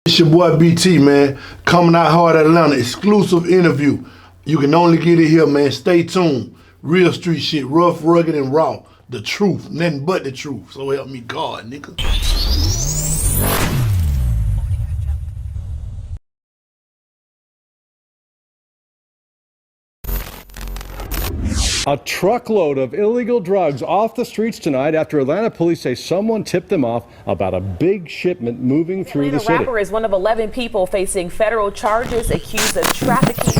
It's your boy BT, man. Coming out hard Atlanta, exclusive interview. You can only get it here, man. Stay tuned. Real street shit, rough, rugged, and raw. The truth, nothing but the truth. So help me God, nigga. A truckload of illegal drugs off the streets tonight after Atlanta police say someone tipped them off about a big shipment moving through the city. The rapper is one of 11 people facing federal charges accused of trafficking.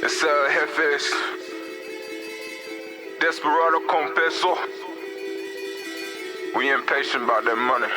It's Jefes, Desperado con peso. We impatient about that money.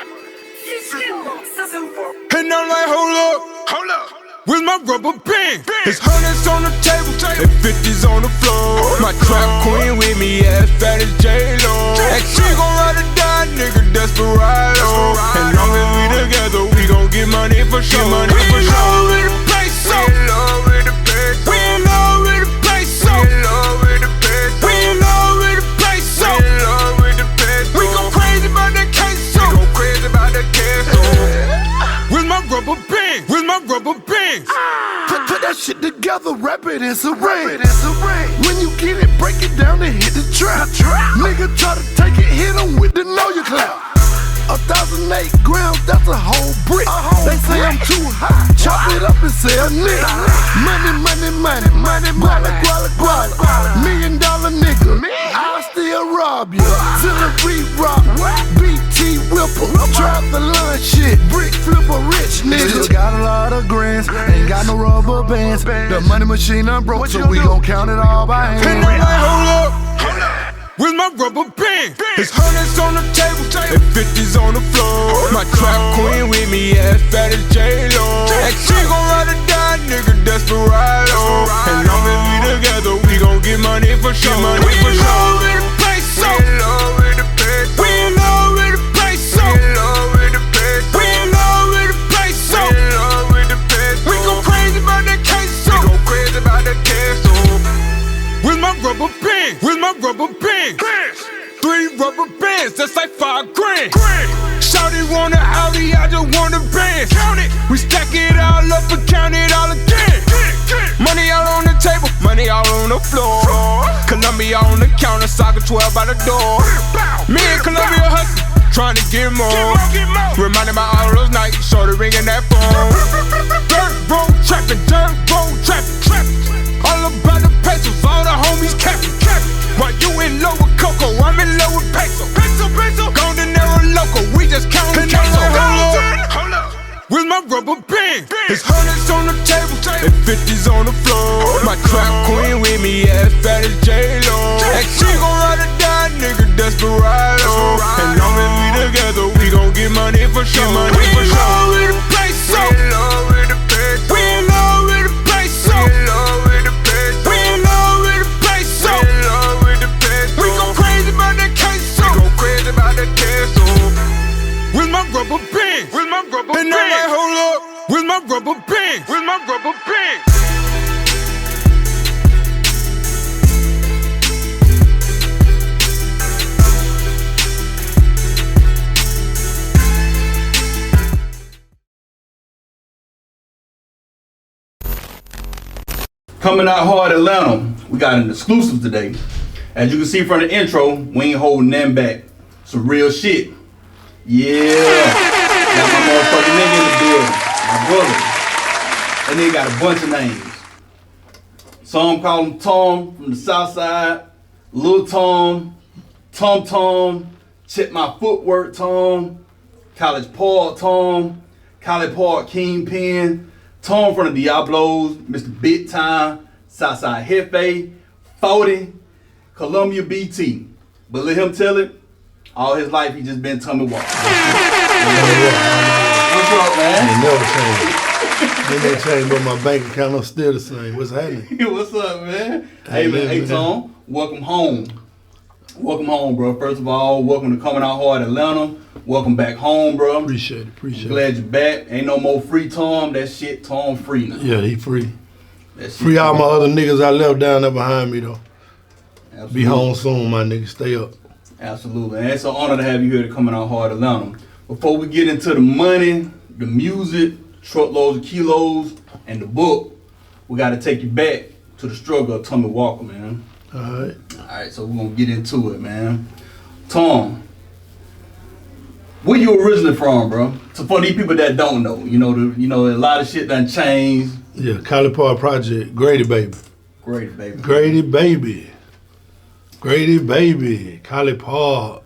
And I'm like, hold up. Where's my rubber band? It's hundreds on the table and 50s on the floor. My trap queen with me, as fat as J-Lo. And she gon' ride or die, nigga, desperado. And long as we together, we gon' get money for sure. We in love with the peso. We in love with the peso. We in love with the peso. We in love with the peso. We in love with the peso. We in love with the peso. We go crazy about that queso. We go crazy about that queso. Where's my rubber band? Where's my rubber band? Put that shit together, rap it, it's a rain. When you get it, break it down and hit the trap. Nigga try to take it, hit him with the know you clap. 1,008 grams, that's a whole brick. They say I'm too high, chop it up and sell nigga. Money, guala. $1 million nigga, I'll still rob you. Zilla rock, BT whipper, drive the lunch shit, brick flipper, rich nigga. Still got a lot of grands, ain't got no rubber bands. The money machine unbroke, so we gon' count it all by hand. And I'm like, hold up. Where's my rubber band? It's hundreds on the table and 50s on the floor. My trap queen with me, as fat as J-Lo. And she gon' ride or die, nigga, desperado. And long as we together, we gon' get money for sure. We in love with the peso. We in love with the peso. We in love with the peso. We in love with the peso. We in love with the peso. We in love with the peso. We go crazy about that queso. We go crazy about that queso. Where's my rubber band? Where's my rubber band? 3 rubber bands, that's like 5 grand. Shawty want an Audi, I just want a band. Count it. We stack it all up and count it all again. Money all on the table, money all on the floor. Columbia on the counter, Soccer 12 by the door. Me and Columbia hustling, trying to get more. Reminded by all those nights, shorty ringing that phone. Dirt road trapping, all about the pesos, all the homies capping. While you in low with Coco, I'm in low with peso. Golden Arrow Loco, we just countin' queso. Hold up. Where's my rubber band? It's hundreds on the table and 50s on the floor. My trap queen with me, as fat as J-Lo. And she gon' ride or die, nigga, desperado. And long as we together, we gon' get money for sure. We in love with the peso. We in love with the peso. We in love with the peso. We in love with the peso. We in love with the peso. We in love with the peso. We go crazy about that queso. We go crazy about that queso. Where's my rubber band? Where's my rubber band? And I'm like, hold up. Where's my rubber band? Where's my rubber band? Coming out hard Atlanta, we got an exclusive today. As you can see from the intro, we ain't holding them back. Some real shit. Yeah. Got my motherfucking nigga in the building. My brother. That nigga got a bunch of names. Some call him Tom from the south side, Lil Tom, Tom, Check My Footwork Tom, College Park Tom, College Park Kingpin, Tom from the Diablos, Mr. Big Time, Southside Hefe, 40, Columbia BT. But let him tell it, all his life he just been Tommie Walker. What's up, man? Ain't never changed. Ain't never changed, but my bank account is still the same. What's happening? What's up, man? Hey, man. Hey, Tom. Welcome home. Welcome home, bro. First of all, welcome to Coming Out Hard Atlanta. Welcome back home, bro. Appreciate it. Glad you're back. Ain't no more free Tom. That shit, Tom free now. Yeah, he free. Free all my other niggas I left down there behind me, though. Absolutely. Be home soon, my nigga. Stay up. Absolutely. And it's an honor to have you here to Coming Out Hard Atlanta. Before we get into the money, the music, truckloads of kilos, and the book, we got to take you back to the struggle of Tommie Walker, man. All right. All right, so we're gonna get into it, man. Tom, where you originally from, bro? So for these people that don't know, you know, a lot of shit done changed. Yeah, College Park Project, Grady baby. Great, baby. Grady baby. Grady baby. College Park.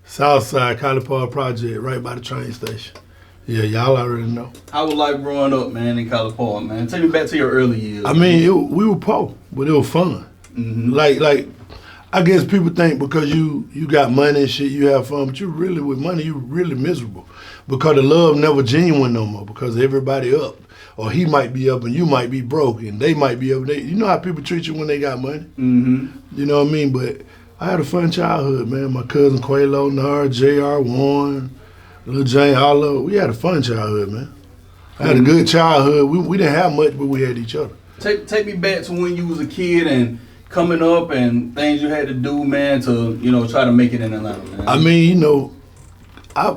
Southside College Park Project, right by the train station. Yeah, y'all already know. How was life growing up, man, in College Park, man? Take me back to your early years. I mean, we were poor, but it was fun. Mm-hmm. Like, I guess people think because you got money and shit, you have fun, but you really, with money, you really miserable. Because the love never genuine no more, because everybody up. Or he might be up and you might be broke, and they might be up. You know how people treat you when they got money? Mm-hmm. You know what I mean? But I had a fun childhood, man. My cousin Quaylo, Nar, JR, Warren, Lil Jane, all of it. We had a fun childhood, man. I had a good childhood. We didn't have much, but we had each other. Take me back to when you was a kid and coming up and things you had to do, man, to, you know, try to make it in Atlanta, man. I mean, you know, I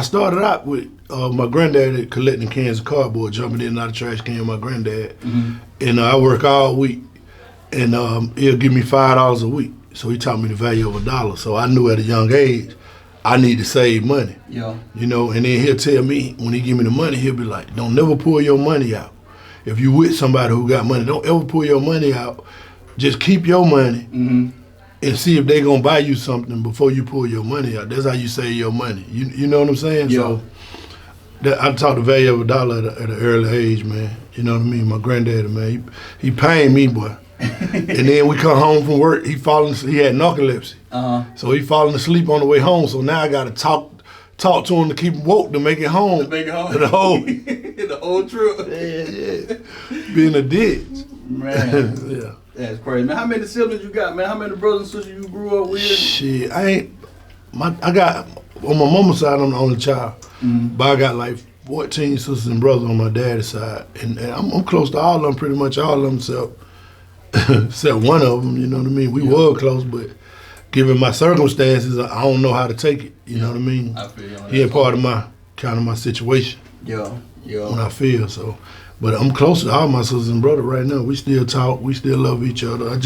started out with my granddad collecting cans of cardboard, jumping in and out of trash can with my granddad. Mm-hmm. And I work all week, and he'll give me $5 a week. So he taught me the value of $1. So I knew at a young age, I need to save money. Yeah. You know, and then he'll tell me, when he give me the money, he'll be like, don't never pull your money out. If you with somebody who got money, don't ever pull your money out. Just keep your money Mm-hmm. and see if they gonna buy you something before you pull your money out. That's how you save your money. You know what I'm saying? Yeah. So I taught the value of $1 at an early age, man. You know what I mean? My granddaddy, man, he paid me, boy. And then we come home from work, he had narcolepsy. Uh-huh. So he falling asleep on the way home. So now I gotta talk to him to keep him woke to make it home. To make it home. The whole the whole trip. yeah. Being a ditch. Man. Yeah. That's crazy, man. How many siblings you got, man? How many brothers and sisters you grew up with? Shit, I got, on my mama's side, I'm the only child. Mm-hmm. But I got like 14 sisters and brothers on my daddy's side. And I'm close to all of them, pretty much all of them, except one of them, you know what I mean? We were close, but given my circumstances, I don't know how to take it, you know what I mean? I feel you. He ain't part of my situation Yeah. when I feel, so. But I'm close to all my sisters and brothers right now. We still talk, we still love each other. I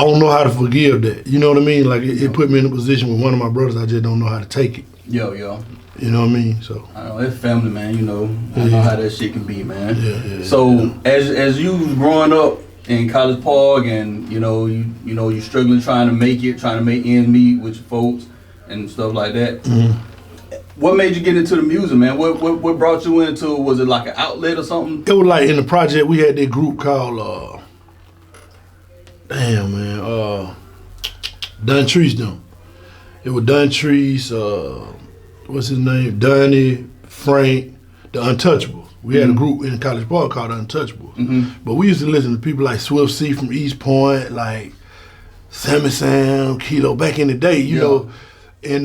don't know how to forgive that, you know what I mean? Like it put me in a position with one of my brothers, I just don't know how to take it. Yeah. You know what I mean? So I know it's family, man. You know, I know how that shit can be, man. Yeah. So as you was growing up in College Park, and you struggling trying to make ends meet with your folks and stuff like that. Mm-hmm. What made you get into the music, man? What brought you into? Was it like an outlet or something? it was like in the project we had that group called Dun Trees them. It was Dun Trees, what's his name? Donnie, Frank, the Untouchables. We had a group in College Park called the Untouchables. Mm-hmm. But we used to listen to people like Swift C from East Point, like Sammy Sam, Kilo, back in the day, you know. And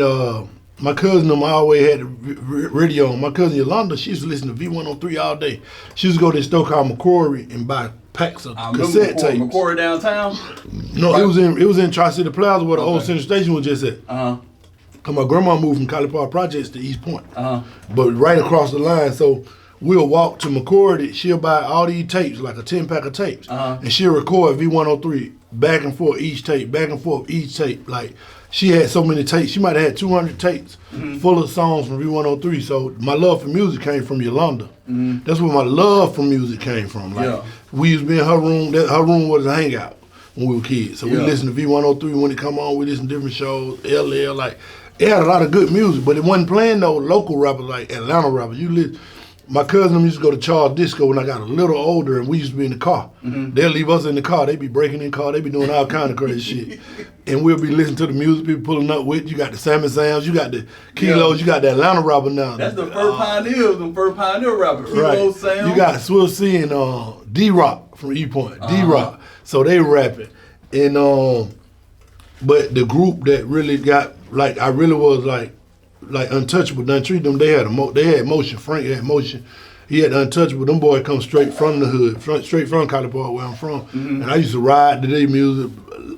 my cousin them always had the radio on. My cousin Yolanda, she used to listen to V103 all day. She used to go to this store called McCrory and buy packs of cassette tapes. McCrory downtown? No, Right. it was in Tri-City Plaza where the old Central Station was just at. Uh-huh. Cause my grandma moved from College Park Projects to East Point. Uh-huh. But right across the line, so we'll walk to McCrory, she'll buy all these tapes, like a 10-pack of tapes. Uh-huh. And she'll record V103 back and forth each tape, back and forth each tape. Like, she had so many tapes. She might have had 200 tapes full of songs from V103. So my love for music came from Yolanda. Mm-hmm. That's where my love for music came from. Like, we used to be in her room. Her room was a hangout when we were kids. So we listened to V103 when it come on. We listened to different shows, LL. Like, it had a lot of good music, but it wasn't playing no local rappers like Atlanta rappers. My cousin used to go to Charles Disco when I got a little older, and we used to be in the car. Mm-hmm. They'll leave us in the car. They be breaking in the car. They be doing all kind of crazy shit. And we'll be listening to the music people pulling up with. You got the Sammy Sams, you got the Kilos, you got the Atlanta rapper now. That's the first pioneers, the first pioneer rapper. Right. Kilo, Sam. You got Swill C and D-Rock from E Point. D-Rock. So they rapping. And but the group that really got, like, I really was like Untouchable, Dun Treat them, they had motion. Frank had motion. He had Untouchable. Them boys come straight from the hood, straight from College Park where I'm from. Mm-hmm. And I used to ride to their music,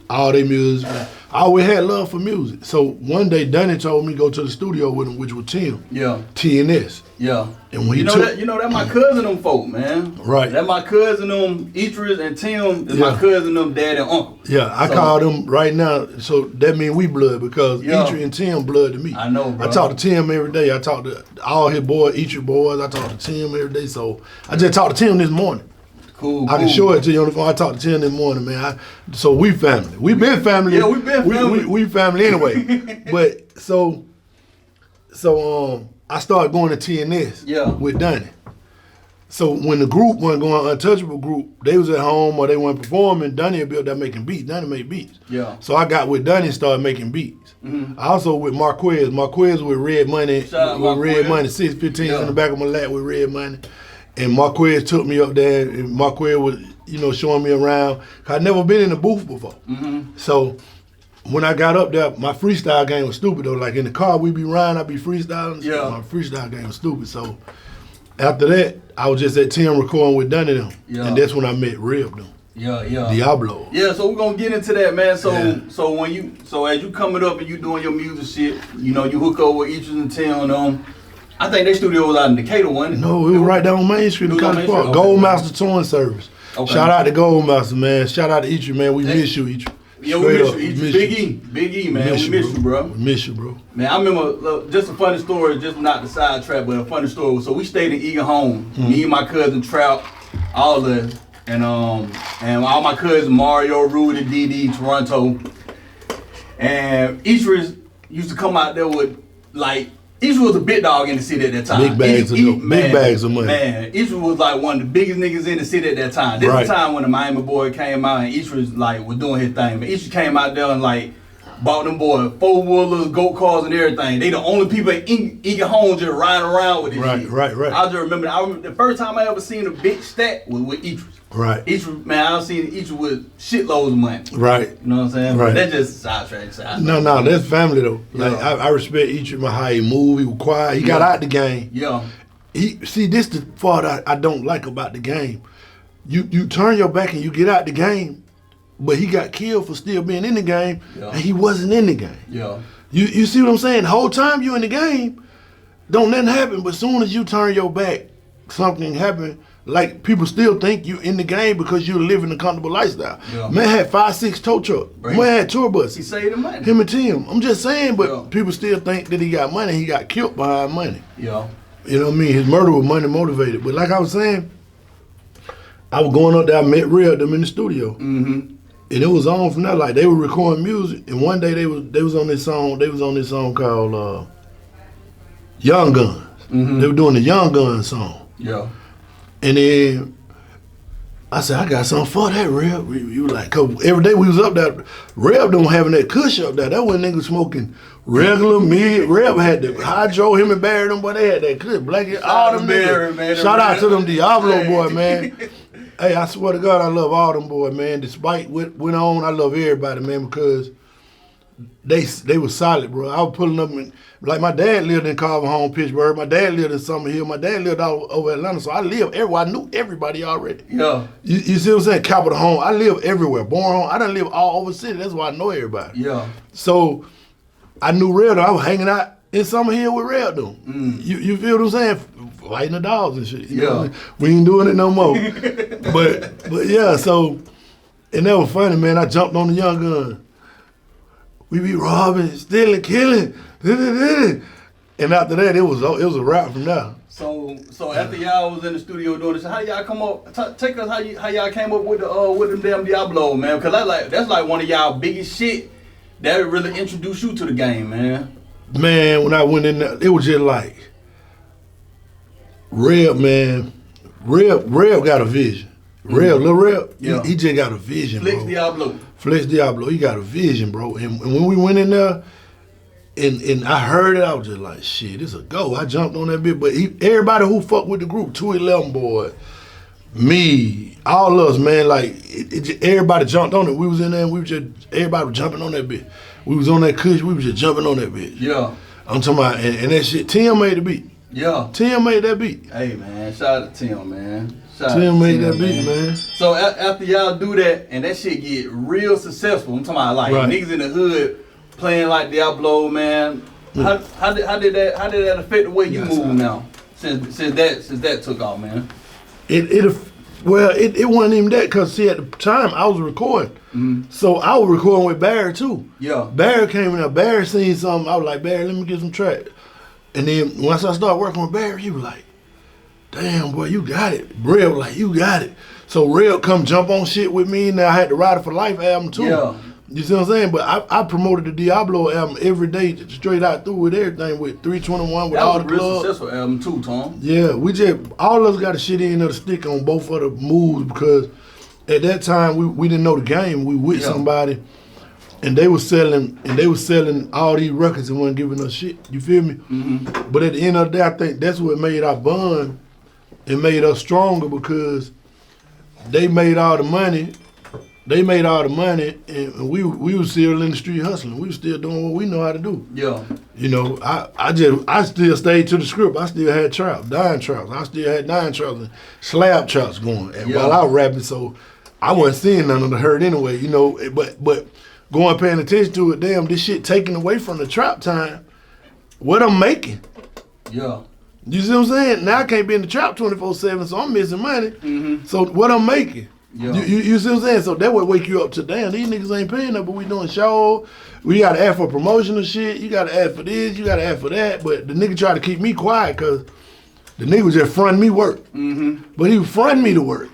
all their music. I always had love for music. So one day, Dunny told me to go to the studio with him, which was Tim. Yeah. TNS. Yeah. And when you know that my cousin them folk, man. Right. That my cousin them, Idris and Tim is my cousin them dad and uncle. Yeah, I call them right now, so that means we blood because Idris and Tim blood to me. I know, bro. I talk to Tim every day. I talk to all his boys, Idris boys. I talk to Tim every day. So I just talked to Tim this morning. Cool. I can show it to you on the phone. I talked to Tim this morning, man. So we family. We been family. Yeah, we been family. We family anyway. But so I started going to TNS with Dunny. So when the group wasn't going, Untouchable group, they was at home or they weren't performing, Dunny had built up making beats. Dunny made beats. Yeah. So I got with Dunny and started making beats. I also with Marquez. Marquez with Red Money. Red Money, 615 in the back of my lap with Red Money. And Marquez took me up there, and Marquez was, showing me around. I never been in the booth before. So when I got up there, my freestyle game was stupid though. Like in the car we be riding, I be freestyling. Yeah. My freestyle game was stupid. So after that, I was just at Tim recording with Dunny them. Yeah. And that's when I met Reb them. Yeah. Diablo. Yeah, so we're gonna get into that, man. So as you coming up and you doing your music shit, you hook up with Idris and Tim I think their studio was out in Decatur, wasn't it? No, it was right down on Main Street in College Park. Okay. Goldmaster Touring Service. Okay. Shout out to Goldmaster, man. Shout out to Idris, man. We miss you, Idris. Yeah, we miss you, Idris. Big E, man. We miss you, bro. We miss you, bro. Man, I remember, just a funny story, just not the sidetrack, but a funny story. So we stayed in Eagle Home, me and my cousin Trout, all of us, and all my cousins, Mario, Rudy, DD, Toronto. And Idris used to come out there with, Idris was a big dog in the city at that time. Big bags of money. Man, Idris was like one of the biggest niggas in the city at that time. This was the time when the Miami boy came out and Idris was doing his thing. But Idris came out there and bought them boys 4-wheelers, go cars and everything. They the only people in Eagle Home just riding around with this shit. Right. I just remember the first time I ever seen a big stack was with Idris. Right. Idris, man, I seen Idris with shitloads of money. Right. You know what I'm saying? Right. But that's just sidetrack. No, that's family though. I respect Idris, how he move, he was quiet. He got out the game. Yeah. This the part I don't like about the game. You turn your back and you get out the game, but he got killed for still being in the game, and he wasn't in the game. Yeah. You see what I'm saying? The whole time you in the game, don't nothing happen, but as soon as you turn your back, something happen. Like people still think you in the game because you're living a comfortable lifestyle. Yeah. Man had 5-6 tow truck. Man had tour buses. He saved the money. Him and Tim. I'm just saying, but people still think that he got money. He got killed behind money. Yeah. You know what I mean? His murder was money motivated. But like I was saying, I was going up there. I met Real them in the studio, and it was on from there. They were recording music, and one day they was on this song. They was on this song called Young Guns. They were doing the Young Guns song. Yeah. And then I said, I got something for that, Reb. You was like, cause every day we was up there, Reb don't having that kush up there. That when niggas smoking regular mid. Reb had the hydro, him and Barry, them boy, they had that kush, black, all them niggas. Man, shout out to them Diablo boy, man. Hey, I swear to God, I love all them boy, man. Despite what went on, I love everybody, man, because they was solid, bro. I was pulling up, my dad lived in Carver Home, Pittsburgh. My dad lived in Summer Hill. My dad lived all over Atlanta, so I lived everywhere. I knew everybody already. Yeah. You see what I'm saying? Capitol Home. I live everywhere. Born home. I done live all over the city. That's why I know everybody. Yeah. So I knew Red. I was hanging out in Summer Hill with Red them. You feel what I'm saying? Fighting the dogs and shit. You know? We ain't doing it no more. but yeah, so, and that was funny, man. I jumped on the Young Gun. We be robbing, stealing, killing. And after that, it was a wrap from there. So after y'all was in the studio doing this, how y'all come up? Take us how y'all came up with them damn Diablo, man. Because that's like one of y'all biggest shit that really introduced you to the game, man. Man, when I went in there, it was just like Reb, man. Reb got a vision. Lil Reb, he just got a vision, bro. Flex Diablo, he got a vision, bro. And when we went in there, and I heard it, I was just like, shit, it's a go. I jumped on that bit, but everybody who fucked with the group, 211 boy, me, all of us, man, everybody jumped on it. We was in there, and everybody was jumping on that bit. We was on that kush, we was just jumping on that bitch. Yeah. I'm talking about, and that shit, Tim made the beat. Yeah. Tim made that beat. Hey man, shout out to Tim, man. Tim made that beat, man. So after y'all do that and that shit get real successful, I'm talking about like niggas in the hood playing like Diablo, man. How did that affect the way you move now? Since that took off, man. It wasn't even that, because see, at the time I was recording. So I was recording with Barry too. Yeah. Barry came in there, Barry seen something, I was like, Barry, let me get some track. And then once I started working with Barry, he was like, damn boy, you got it. Red was like, you got it. So Red come jump on shit with me, and I had the Rider for Life album too. Yeah. You see what I'm saying? But I promoted the Diablo album every day, straight out through with everything, with 321, with all the clubs. That was a real successful album too, Tom. Yeah, all of us got a shit end of the stick on both of the moves, because at that time we didn't know the game. We with somebody, and they was selling all these records and wasn't giving us shit. You feel me? But at the end of the day, I think that's what made our bond and made us stronger, because they made all the money. And we was still in the street hustling. We was still doing what we know how to do. Yeah. You know, I still stayed to the script. I still had traps, dime traps. I still had dime traps and slab traps going while I was rapping. So I wasn't seeing none of the hurt anyway. You know, but going paying attention to it. Damn, this shit taken away from the trap time. What I'm making. Yeah. You see what I'm saying? Now I can't be in the trap 24/7, so I'm missing money. So what I'm making. Yeah. You see what I'm saying? So that would wake you up to, damn, these niggas ain't paying up, but we doing shows. We gotta ask for promotional shit. You gotta ask for this, you gotta ask for that. But the nigga tried to keep me quiet, because the nigga was just fronting me work. But he was fronting me to work.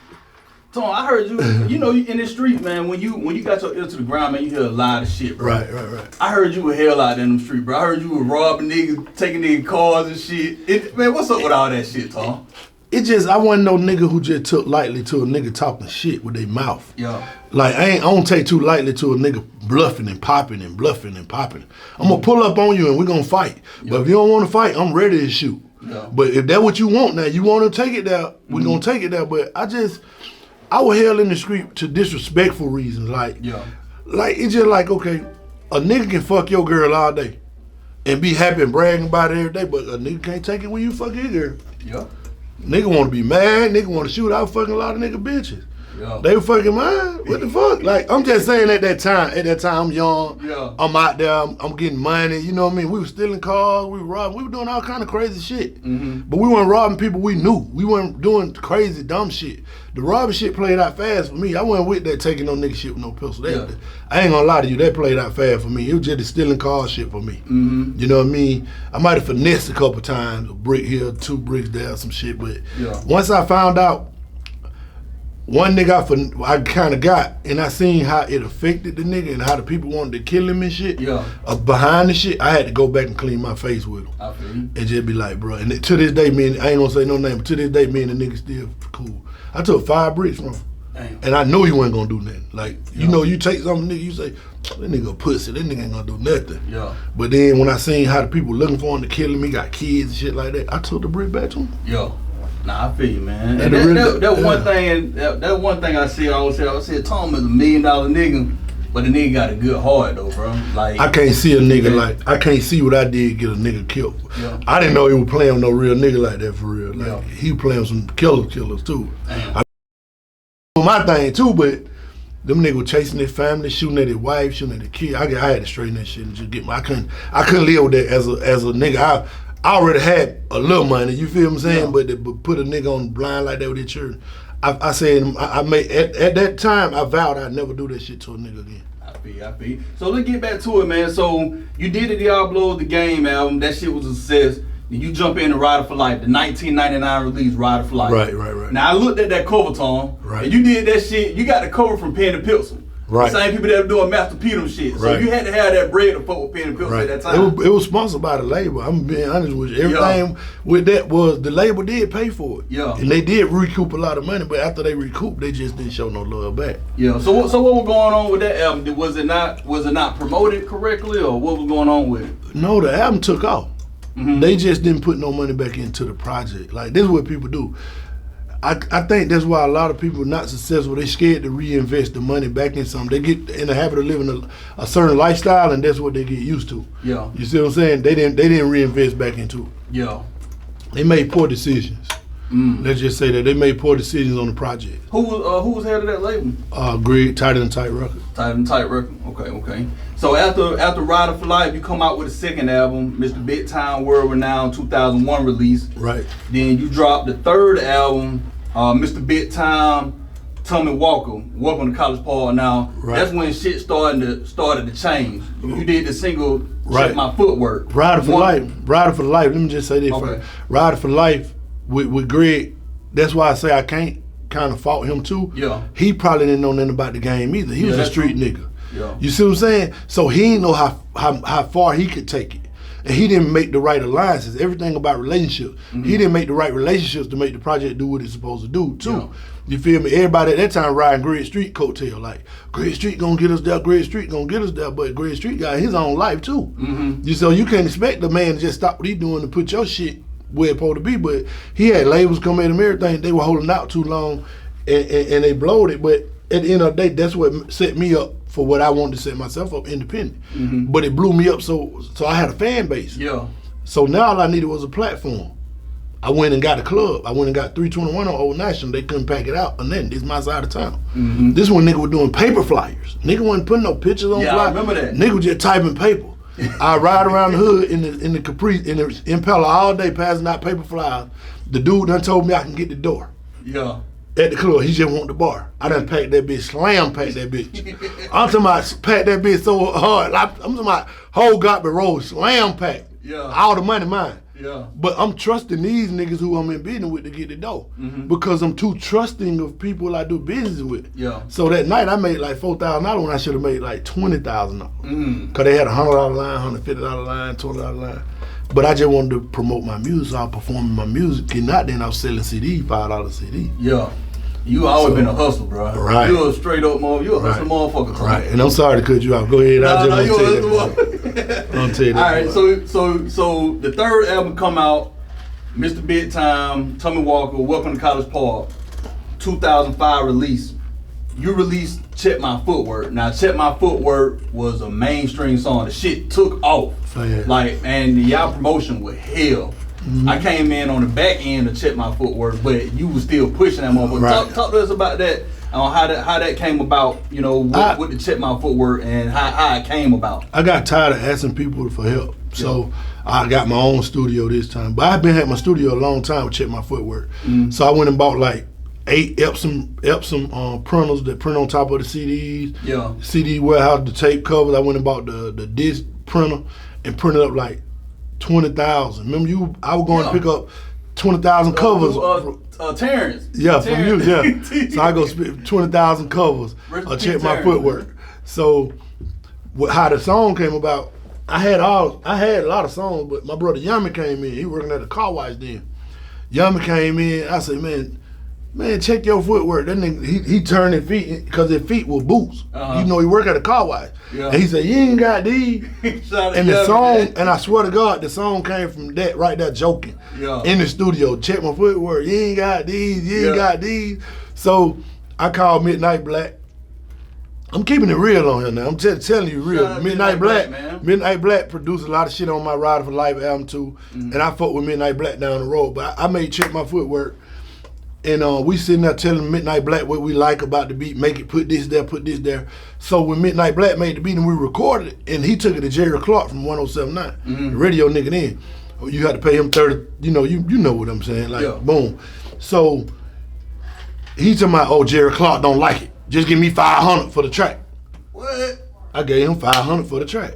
Tom, I heard you know, in the street, man, when you got your ear to the ground, man, you hear a lot of shit, bro. Right. I heard you were hell out in the street, bro. I heard you were robbing niggas, taking niggas cars and shit. Man, what's up with all that shit, Tom? It just, I wasn't no nigga who just took lightly to a nigga talking shit with their mouth. Yeah. Like, I don't take too lightly to a nigga bluffing and popping and bluffing and popping. I'm gonna pull up on you and we're gonna fight. But if you don't wanna fight, I'm ready to shoot. Yeah. But if that's what you want now, you wanna take it there, we're gonna take it there. But I was held in the street to disrespectful reasons. Like it's just like, okay, a nigga can fuck your girl all day and be happy and bragging about it every day, but a nigga can't take it when you fuck your girl. Yeah. Nigga want to be mad. Nigga want to shoot out fucking a lot of nigga bitches. Yeah. They were fucking mine. What the fuck? Like, I'm just saying at that time, I'm young. Yeah. I'm out there. I'm getting money. You know what I mean? We were stealing cars. We were robbing. We were doing all kind of crazy shit. But we weren't robbing people we knew. We weren't doing crazy, dumb shit. The robbing shit played out fast for me. I wasn't with that taking no nigga shit with no pistol. I ain't gonna lie to you. That played out fast for me. It was just the stealing car shit for me. You know what I mean? I might have finessed a couple times. A brick here, 2 bricks there, some shit. But once I found out, one nigga I kind of got, and I seen how it affected the nigga and how the people wanted to kill him and shit. Behind the shit, I had to go back and clean my face with him. I feel you. And just be like, bro. And to this day, me and I ain't gonna say no name, but to this day, me and the nigga still cool. I took 5 bricks from him. Damn. And I knew he wasn't gonna do nothing. Like, you know, you take something, nigga, you say, that nigga a pussy, that nigga ain't gonna do nothing. Yeah. But then when I seen how the people looking for him to kill him, he got kids and shit like that, I took the brick back to him. Yeah. Nah, I feel you, man. And that one thing I see, I always say, Tom is $1 million nigga, but the nigga got a good heart though, bro. Like, I can't see a nigga like, I can't see what I did get a nigga killed. Yeah. I didn't know he was playing with no real nigga like that for real. Like, he was playing with some killers too. I my thing too, but them niggas were chasing their family, shooting at their wife, shooting at their kid. I had to straighten that shit and just get I couldn't live with that as a nigga. I already had a little money, you feel what I'm saying? But put a nigga on the blind like that with their children. I said, I made at that time, I vowed I'd never do that shit to a nigga again. I feel. So let's get back to it, man. So you did the Diablo the Game album. That shit was a success. Then you jump in the Rider for Life, the 1999 release Rider for Life. Right. Now I looked at that cover, Tom. Right. And you did that shit. You got the cover from Pen and Pencil. Right. The same people that were doing Master Peter shit. So you had to have that bread to fuck with Pen and Pencil at that time. It was sponsored by the label. I'm being honest with you. Everything with that was, the label did pay for it. Yeah. And they did recoup a lot of money, but after they recouped, they just didn't show no love back. Yeah. So what was going on with that album? Was it not promoted correctly, or what was going on with it? No, the album took off. They just didn't put no money back into the project. Like, this is what people do. I think that's why a lot of people are not successful. They scared to reinvest the money back in something. They get in the habit of living a certain lifestyle, and that's what they get used to. Yeah. You see what I'm saying? They didn't reinvest back into it. Yeah. They made poor decisions. Let's just say that they made poor decisions on the project. Who was head of that label? Greg, Tighter Than Tight Record. Tighter Than Tight Record. Okay. So after Rider for Life, you come out with a second album, Mr. Big Time World Renowned 2001 release. Right. Then you dropped the third album, Mr. Big Time, Tommie Walker, Welcome to College Park. Now that's when shit started to change. You did the single Check My Footwork. Rider for Life. Let me just say this first. Rider for Life with Greg. That's why I say I can't kind of fault him too. Yeah. He probably didn't know nothing about the game either. He was a street nigga. Yeah. You see what I'm saying? So he didn't know how far he could take it. And he didn't make the right alliances. Everything about relationships. He didn't make the right relationships to make the project do what it's supposed to do too. Yeah. You feel me? Everybody at that time riding Greg Street coattail, like Greg Street gonna get us there, Greg Street gonna get us there, but Greg Street got his own life too. So you can't expect the man to just stop what he doing and put your shit where it's supposed to be. But he had labels come at him, everything. They were holding out too long and they blowed it. But at the end of the day, that's what set me up for what I wanted to set myself up independent. But it blew me up so I had a fan base. Yeah. So now all I needed was a platform. I went and got a club. I went and got 321 on Old National. They couldn't pack it out, and then this is my side of town. This one nigga was doing paper flyers. Nigga wasn't putting no pictures on flyers. I remember that. Nigga was just typing paper. I ride around the hood in the Capri, in the Impala all day passing out paper flyers. The dude done told me I can get the door. Yeah. At the club, he just want the bar. I done packed that bitch, slam packed that bitch. I'm talking about pack that bitch so hard. I'm talking about whole garbage roll, slam pack. Yeah. All the money mine. Yeah. But I'm trusting these niggas who I'm in business with to get the dough. Because I'm too trusting of people I do business with. Yeah. So that night I made like $4,000 when I should have made like $20,000. Cause they had a $100 line, $150 line, $20 line. But I just wanted to promote my music, so I was performing my music. And not then I was selling CDs, $5 CD. Yeah. You always been a hustler, bro. Right. You a straight up motherfucker. You a hustler motherfucker. Right. And I'm sorry to cut you off. Go ahead. No, you a hustler motherfucker. I'll tell you that. All right. So the third album come out, Mr. Big Time, Tommie Walker, Welcome to College Park, 2005 release. You released Check My Footwork. Now, Check My Footwork was a mainstream song. The shit took off. Like, and y'all promotion was hell. I came in on the back end to Check My Footwork, but you was still pushing that motherfucker. Right. Talk to us about that, on how that came about, you know, with the Check My Footwork and how it came about. I got tired of asking people for help. So I got my own studio this time. But I've been at my studio a long time with Check My Footwork. So I went and bought like 8 Epsom printers that print on top of the CDs. Yeah. CD warehouse, the tape covers. I went and bought the disc printer and printed up like 20,000. Remember I was going to pick up 20,000 covers. Terrence. Yeah, Terrence. from you, yeah. So I go spend 20,000 covers. Check My Footwork. So how the song came about, I had a lot of songs, but my brother Yami came in. He working at a car wash then. Yami came in. I said, man, check your footwork. That nigga, he turned his feet because his feet were boots. You know, he work at a car wash. Yeah. And he said, you ain't got these. And the song, and I swear to God, the song came from that right there joking. Yeah. In the studio, check my footwork. You ain't got these, you ain't got these. So I called Midnight Black. I'm keeping it real on here now. I'm telling you real. Midnight Black, man. Midnight Black produced a lot of shit on my Rider for Life album too. And I fucked with Midnight Black down the road. But I made Check My Footwork. And we sitting there telling Midnight Black what we like about the beat, make it, put this there, put this there. So when Midnight Black made the beat and we recorded it, and he took it to Jerry Clark from 1079, the radio nigga then, you had to pay him 30, you know what I'm saying, like boom. So he told me, Jerry Clark don't like it. Just give me 500 for the track. What? I gave him 500 for the track.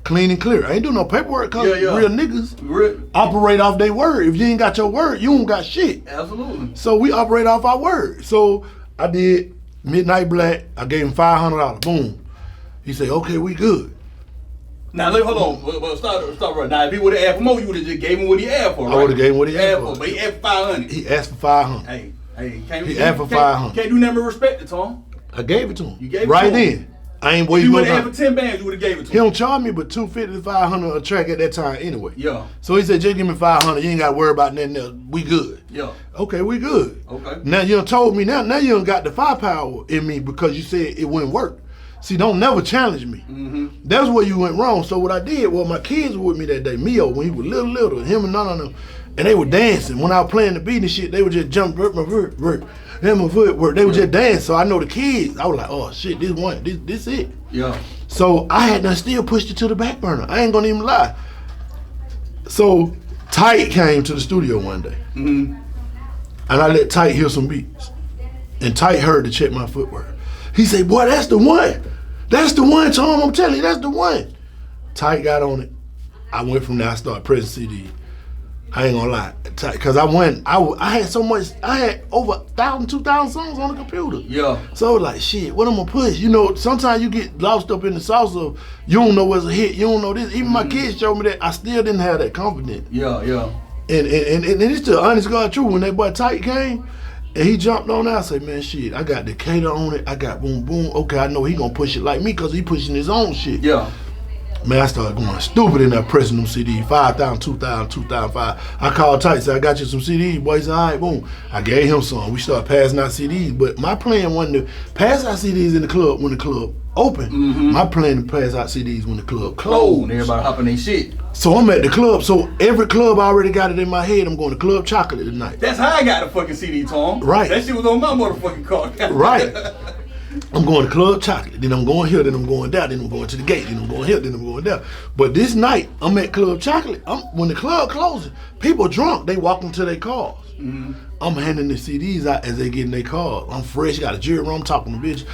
Clean and clear. I ain't doing no paperwork because real niggas operate off their word. If you ain't got your word, you don't got shit. Absolutely. So we operate off our word. So I did Midnight Black. I gave him $500. Boom. He said, okay, we good. Now, hold on. Well, stop right now. If he would have asked for more, you would have just gave him what he asked for, right? I would have gave him what he asked for. But he asked for 500. He asked for 500. Hey, he asked for 500. Can't do nothing but respect it, Tom. I gave it to him. You gave it right to him. then. I ain't waiting. You would have asked for 10 bands, you would have gave it to him. He don't charge me but $250 to $500 a track at that time anyway. Yeah. So he said, just give me 500. You ain't got to worry about nothing else. We good. Yeah. Okay, we good. Okay. Now you done told me now you done got the firepower in me because you said it wouldn't work. See, don't never challenge me. That's where you went wrong. So what I did, my kids were with me that day. Mio, when he was little, him and none of them. and they were dancing. When I was playing the beat and shit, they would just jump, work my foot, and my footwork. They would just dance. So I know the kids. I was like, oh shit, this it. Yeah. So I had done still pushed it to the back burner. I ain't gonna even lie. So Tight came to the studio one day, and I let Tight hear some beats, and Tight heard to check my footwork. He said, boy, that's the one. That's the one, Tom. I'm telling you, that's the one. Tight got on it. I went from there. I started pressing CD. I ain't gonna lie, cause I had so much. I had over 1,000, 2,000 songs on the computer. Yeah. So like, shit, what I'm gonna push? You know, sometimes you get lost up in the sauce of you don't know what's a hit. You don't know this. Even my kids showed me that. I still didn't have that confidence. Yeah. And it's the honest God truth. When that boy Tight came and he jumped on there, I said, man, shit, I got Decatur on it. I got Boom Boom. Okay, I know he gonna push it like me cause he pushing his own shit. Yeah. Man, I started going stupid in there pressing them CDs, 5,000, 2,000, 2,005. I called Tight, said, I got you some CDs. Boy, he said, all right, boom. I gave him some. We started passing out CDs. But my plan wasn't to pass out CDs in the club when the club opened. My plan to pass out CDs when the club closed. And everybody hopping their shit. So I'm at the club. So every club I already got it in my head. I'm going to Club Chocolate tonight. That's how I got the fucking CD, Tom. Right. That shit was on my motherfucking car. Right. I'm going to Club Chocolate, then I'm going here, then I'm going down, then I'm going to the gate, then I'm going here, then I'm going down. But this night, I'm at Club Chocolate. When the club closes, people drunk, they walk into their cars. I'm handing the CDs out as they get in their cars. I'm fresh, got a jury room, talking to bitch,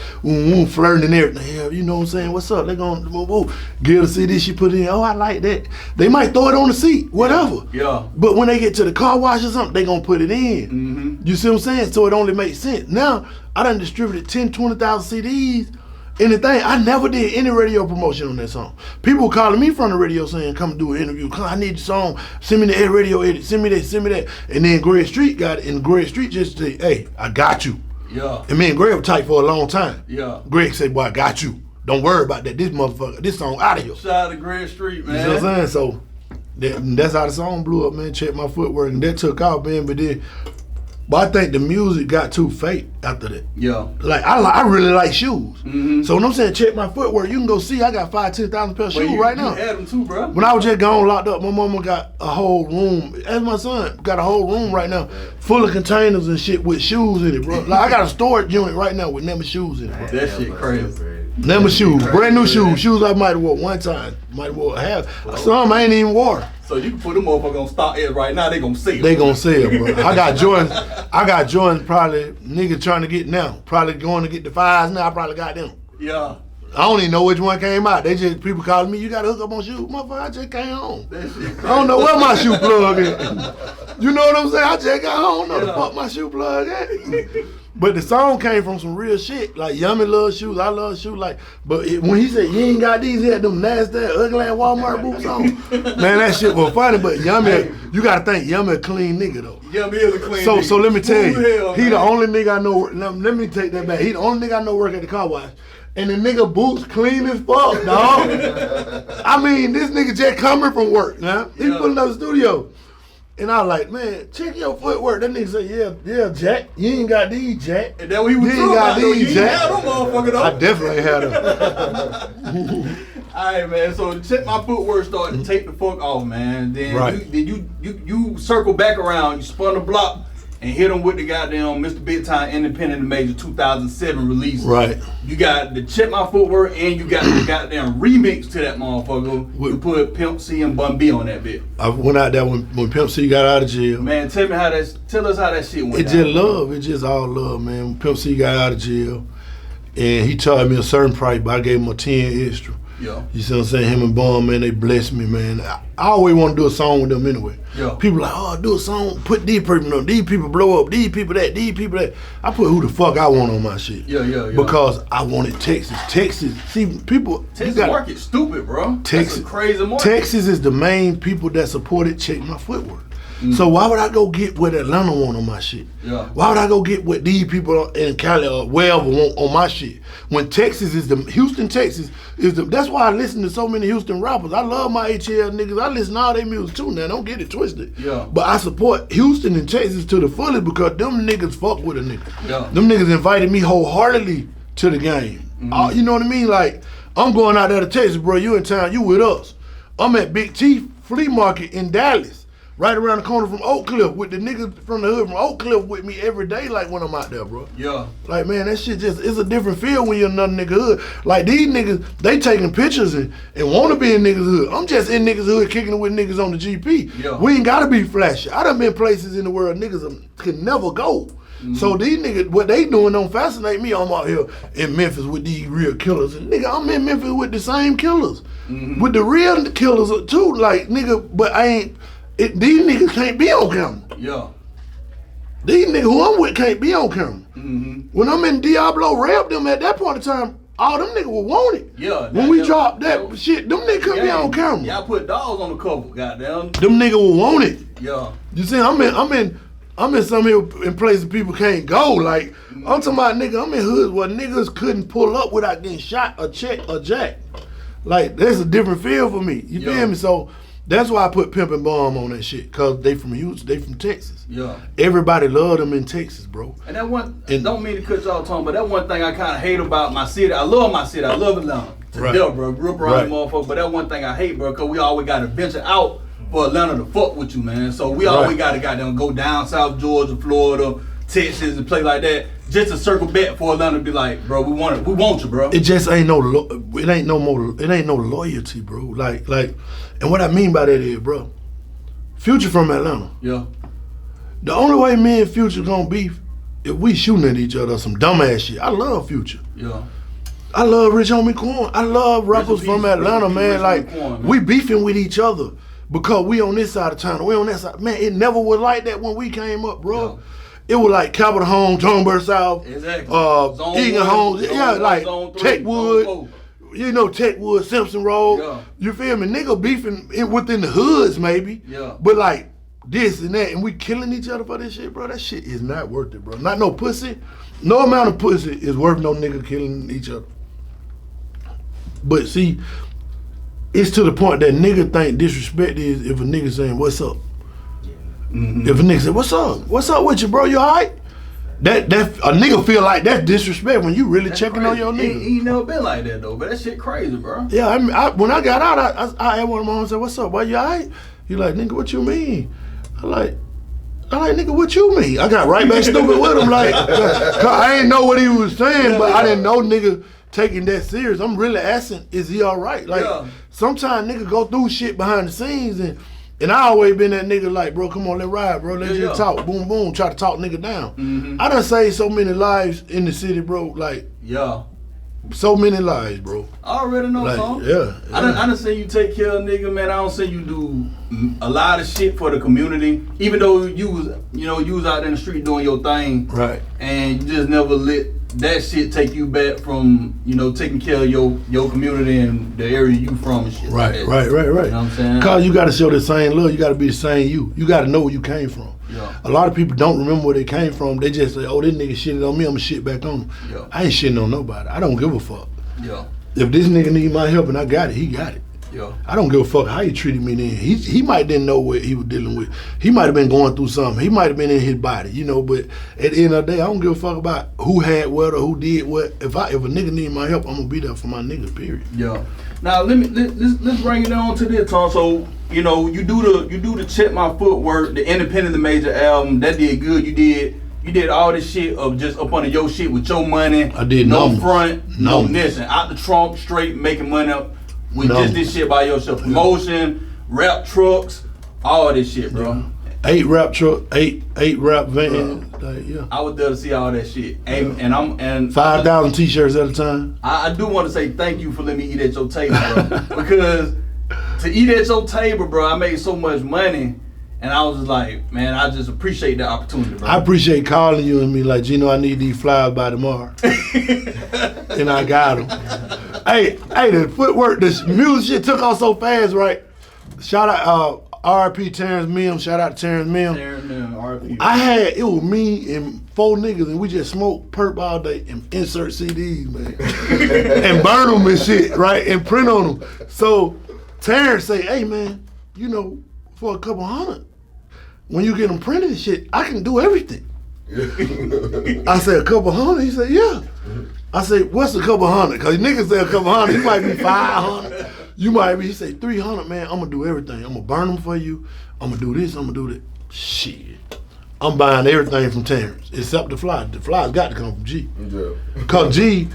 flirting and everything. Hell, you know what I'm saying? What's up? They gonna give the CD she put in. Oh, I like that. They might throw it on the seat, whatever. Yeah. But when they get to the car wash or something, they gonna put it in. You see what I'm saying? So it only makes sense. Now, I done distributed 10, 20,000 CDs. Anything, I never did any radio promotion on that song. People calling me from the radio saying, come do an interview. I need the song. Send me the radio edit. Send me that. And then Greg Street got it. And Greg Street just said, hey, I got you. Yeah. And me and Greg were tight for a long time. Yeah. Greg said, boy, I got you. Don't worry about that. This motherfucker, this song out of here. Shout out to Greg Street, man. You know what I'm saying? So that's how the song blew up, man. Check my footwork. And that took off, man. But I think the music got too fake after that. Yeah. Like, I really like shoes. So when I'm saying check my footwork, you can go see I got 5,000, 10,000 pair of shoes right now. You had them too, bro. When I was just gone locked up, my mama got a whole room, as my son, got a whole room right now full of containers and shit with shoes in it, bro. Like, I got a storage unit right now with number shoes in it, bro. That shit crazy. Number shoes, brand new shoes. Shoes I might have wore one time, might have wore half. Some I ain't even wore. So you can put them motherfuckers on stock air right now, they gonna sell. They gonna sell, bro. I got Jordans probably nigga trying to get now. Probably going to get the 5s now, I probably got them. Yeah. I don't even know which one came out. They just, people calling me, you gotta hook up on shoes. Motherfucker, I just came home. I don't know where my shoe plug is. You know what I'm saying? I just got home, I don't know the fuck my shoe plug at. But the song came from some real shit. Like, Yummy loves shoes, I love shoes. Like, but when he said, you ain't got these, he had them nasty, ugly ass Walmart boots on. Man, that shit was funny, but Yummy, you gotta think, Yummy a clean nigga though. Yummy is a clean nigga. So let me tell you, hell, he the only nigga I know, let me take that back. He the only nigga I know work at the car wash. And the nigga boots clean as fuck, dog. I mean, this nigga just coming from work, man. He pulling up the studio. And I was like, man, check your footwork. That nigga said, yeah, Jack. You ain't got these, Jack. And that what he was you ain't got these, Jack. You ain't had them motherfucker though. I definitely had them. Alright, man. So check my footwork started to take the fuck off, man. Then you circle back around, you spun the block and hit them with the goddamn Mr. Big Time Independent Major 2007 release. Right. You got the Check My Footwork and you got the goddamn remix to that motherfucker. You put Pimp C and Bun B on that bit. I went out there when Pimp C got out of jail. Man, tell us how that shit went It down. just love. It just all love, man. When Pimp C got out of jail, and he charged me a certain price, but I gave him a 10 extra. Yeah. You see what I'm saying? Him and Bum, man, they blessed me, man. I always want to do a song with them anyway. Yeah. People like, oh, do a song, put these people on, these people blow up, these people that. I put who the fuck I want on my shit. Yeah. Because I wanted Texas. See, people. Texas market stupid, bro. Texas, that's a crazy market. Texas is the main people that supported Check My Footwork. So why would I go get what Atlanta want on my shit? Yeah. Why would I go get what these people in Cali or wherever want on my shit? When Texas is Houston, Texas is that's why I listen to so many Houston rappers. I love my HL niggas. I listen to all their music too now. Don't get it twisted. Yeah. But I support Houston and Texas to the fullest because them niggas fuck with a nigga. Yeah. Them niggas invited me wholeheartedly to the game. You know what I mean? Like, I'm going out there to Texas, bro. You in town, you with us. I'm at Big T Flea Market in Dallas. right around the corner from Oak Cliff with the niggas from the hood from Oak Cliff with me every day, like when I'm out there, bro. Yeah. Like, man, that shit just, it's a different feel when you're another nigga hood. Like, these niggas, they taking pictures and want to be in niggas hood. I'm just in niggas hood kicking it with niggas on the GP. Yeah. We ain't got to be flashy. I done been places in the world niggas can never go. So these niggas, what they doing don't fascinate me. I'm out here in Memphis with these real killers. And nigga, I'm in Memphis with the same killers. With the real killers too. Like, nigga, but these niggas can't be on camera. Yeah. These niggas who I'm with can't be on camera. When I'm in Diablo Rap them at that point in time, all them niggas would want it. Yeah. When we dropped that shit, them niggas couldn't be on camera. Y'all put dogs on the cover, goddamn. Them niggas would want it. Yeah. You see, I'm in some here in places people can't go. Like, I'm talking about nigga, I'm in hoods where niggas couldn't pull up without getting shot or checked or jacked. Like, that's a different feel for me. You feel me? So that's why I put Pimp and Bomb on that shit, cause they from Houston, they from Texas. Yeah. Everybody love them in Texas, bro. And that one, don't mean to cut y'all tongue, but that one thing I kind of hate about my city. I love my city. I love Atlanta to death, bro. Grew up around the motherfucker, but that one thing I hate, bro, cause we always got to venture out for Atlanta to fuck with you, man. So we always got to goddamn go down South Georgia, Florida, Texas, and play like that, just to circle back for Atlanta to be like, bro, we want you, bro. It just ain't no loyalty, bro. Like, and what I mean by that is, bro, Future from Atlanta. Yeah. The only way me and Future gonna beef if we shooting at each other some dumbass shit. I love Future. Yeah. I love Rich Homie Quan. I love rappers from Atlanta, man. Like, we beefing with each other because we on this side of town, we on that side. Man, it never was like that when we came up, bro. Yeah. It was like Capitol Home, Jonesboro South, exactly. Egan Homes, like Techwood, you know, Techwood, Simpson Road. Yeah. You feel me? Nigga beefing within the hoods, maybe. Yeah. But like this and that, and we killing each other for this shit, bro. That shit is not worth it, bro. Not no pussy. No amount of pussy is worth no nigga killing each other. But see, it's to the point that nigga think disrespect is if a nigga saying, what's up? If a nigga say, what's up? What's up with you, bro? You alright? That a nigga feel like that's disrespect when you really checking crazy. on your nigga. He never been like that though, but that shit crazy, bro. Yeah, I mean, when I got out, I had one of my homies say, what's up? Why you alright? He like, nigga, what you mean? I like, nigga, what you mean? I got right back stupid with him, like, cause I ain't know what he was saying, but I didn't know nigga taking that serious. I'm really asking, is he alright? Like, sometimes nigga go through shit behind the scenes and I always been that nigga like, bro, come on, let's ride, bro. Let's just talk. Boom, boom. Try to talk nigga down. I done saved so many lives in the city, bro. Like, so many lives, bro. I already know, like, son. Yeah. I done seen you take care of nigga, man. I don't see you do a lot of shit for the community. Even though you was out in the street doing your thing. Right. And you just never let that shit take you back from, taking care of your community and the area you from and shit. Right. Right. You know what I'm saying? Cause you gotta show the same love, you gotta be the same you. You gotta know where you came from. Yeah. A lot of people don't remember where they came from. They just say, oh, this nigga shitted on me, I'ma shit back on him. Yeah. I ain't shitting on nobody. I don't give a fuck. Yeah. If this nigga need my help and I got it, he got it. Yeah. I don't give a fuck how he treated me then. He might didn't know what he was dealing with. He might have been going through something. He might have been in his body, but at the end of the day, I don't give a fuck about who had what or who did what. If a nigga need my help, I'm gonna be there for my nigga, period. Yeah. Now let's bring it on to this, Tom. So, you do the Check My Footwork, the independent major album, that did good. You did all this shit of just up under your shit with your money. I did no front, no nothing. Out the trunk, straight making money up. With just this shit by yourself, promotion, rap trucks, all this shit, bro. 8 rap truck, 8 rap van, I was there to see all that shit, and 5,000 t-shirts at a time. I do want to say thank you for letting me eat at your table, bro, because to eat at your table, bro, I made so much money, and I was just like, man, I just appreciate the opportunity, bro. I appreciate calling you and me like, Gino, I need these flyers by tomorrow, and I got them. Hey, the footwork, the music shit took off so fast, right? Shout out RIP Terrence Mims, shout out to Terrence Mims. RIP. It was me and 4 niggas and we just smoked perp all day and insert CDs, man. And burn them and shit, right? And print on them. So Terrence say, hey man, for a couple $100, when you get them printed and shit, I can do everything. I said, a couple $100? He said, yeah. I said, what's a couple $100? Cause niggas say a couple $100, it might be 500. You might be say 300, man. I'm gonna do everything. I'm gonna burn them for you. I'm gonna do this. I'm gonna do that. Shit. I'm buying everything from Terrence except the fly. The fly's got to come from G. Yeah. Cause G,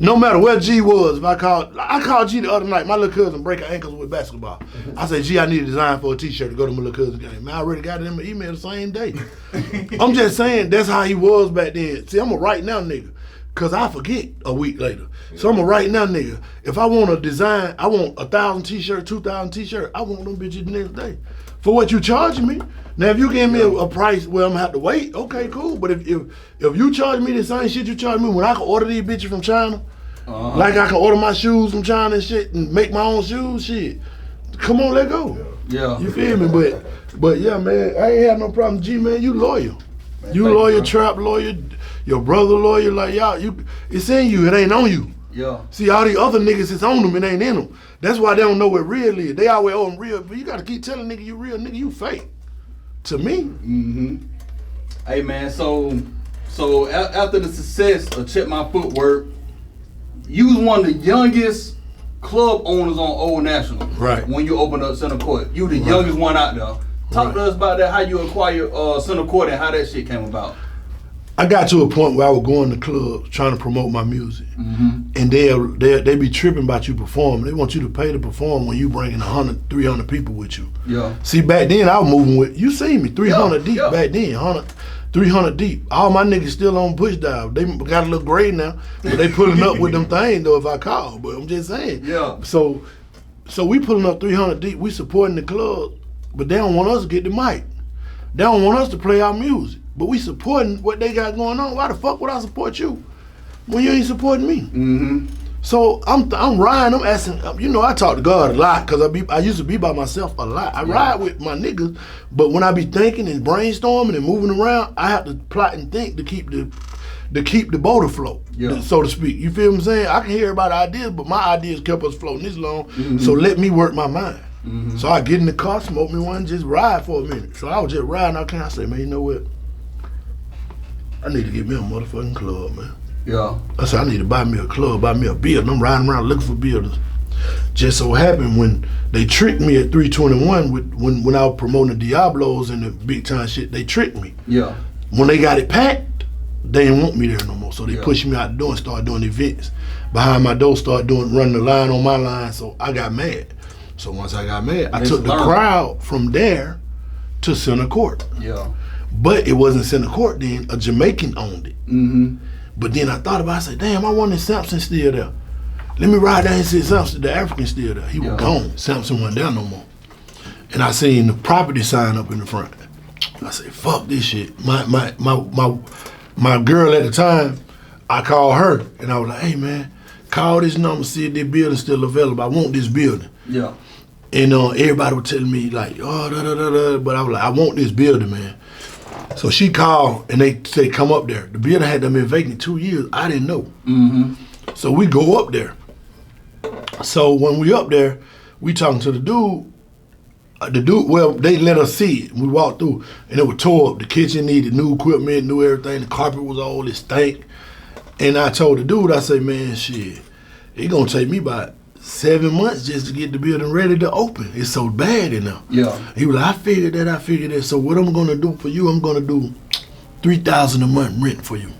no matter where G was, if I called G the other night. My little cousin break her ankles with basketball. I said, G, I need a design for a T-shirt to go to my little cousin's game. Man, I already got it in my email the same day. I'm just saying that's how he was back then. See, I'm a right now nigga. Cause I forget a week later. So I'm a right now nigga. If I want a design, I want 1,000 T-shirts, 2,000 T-shirts. I want them bitches the next day. For what you charging me? Now if you give me a price where I'm gonna have to wait, okay, cool. But if you charge me the same shit you charge me when I can order these bitches from China, like I can order my shoes from China and shit and make my own shoes, shit. Come on, let go. Yeah. You feel me? But yeah, man, I ain't have no problem. G, man, you loyal. You lawyer, trap lawyer, your brother lawyer, like y'all, it's in you, it ain't on you. Yeah. See, all these other niggas, it's on them, it ain't in them. That's why they don't know what real is. They always owe them real, but you gotta keep telling nigga you real, nigga, you fake. To me. Mm-hmm. Hey man, so after the success of Check My Footwork, you was one of the youngest club owners on Old National. Right. When you opened up Center Court. You the youngest one out there. Talk to us about that, how you acquired Center Court and how that shit came about. I got to a point where I would go in the club trying to promote my music. And they be tripping about you performing. They want you to pay to perform when you bringing 100, 300 people with you. Yeah. See, back then I was moving with, you seen me, 300 deep yeah. back then, 300 deep. All my niggas still on push dive. They got a little gray now, but they pulling up with them things though if I call. But I'm just saying. Yeah. So we pulling up 300 deep, we supporting the club, but they don't want us to get the mic. They don't want us to play our music. But we supporting what they got going on. Why the fuck would I support you when you ain't supporting me? Mm-hmm. So I'm riding, I'm asking, you know, I talk to God a lot because I used to be by myself a lot. I ride with my niggas, but when I be thinking and brainstorming and moving around, I have to plot and think to keep the boat afloat, so to speak. You feel what I'm saying? I can hear about ideas, but my ideas kept us floating this long, so let me work my mind. So I get in the car, smoke me one, just ride for a minute. So I was just riding, I say, man, you know what? I need to get me a motherfucking club, man. Yeah. I said, I need to buy me a club, buy me a building. I'm riding around looking for builders. Just so happened when they tricked me at 321 when I was promoting the Diablos and the big time shit, they tricked me. Yeah. When they got it packed, they didn't want me there no more. So they pushed me out the door and started doing events. Behind my door, started running the line on my line, so I got mad. So once I got mad, I took the crowd from there to Center Court. Yeah. But it wasn't Center Court then, a Jamaican owned it. Mm-hmm. But then I thought about it, I said, damn, I wonder if Sampson still there. Let me ride down and see Sampson, the African still there. He was gone, Sampson wasn't there no more. And I seen the property sign up in the front. I said, fuck this shit. My girl at the time, I called her and I was like, hey man, call this number, see if this building's still available. I want this building. Yeah. And everybody was telling me like, oh, da-da-da-da, but I was like, I want this building, man. So she called and they said, come up there. The building had been vacant 2 years. I didn't know. Mm-hmm. So we go up there. So when we up there, we talking to the dude. Well, they let us see it. We walked through and it was tore up. The kitchen needed new equipment, new everything. The carpet was all this stank. And I told the dude, I say, man, shit, it gonna take me about 7 months just to get the building ready to open. It's so bad in there. Yeah. He was like, I figured that. So what I'm gonna do for you, I'm gonna do $3,000 a month rent for you.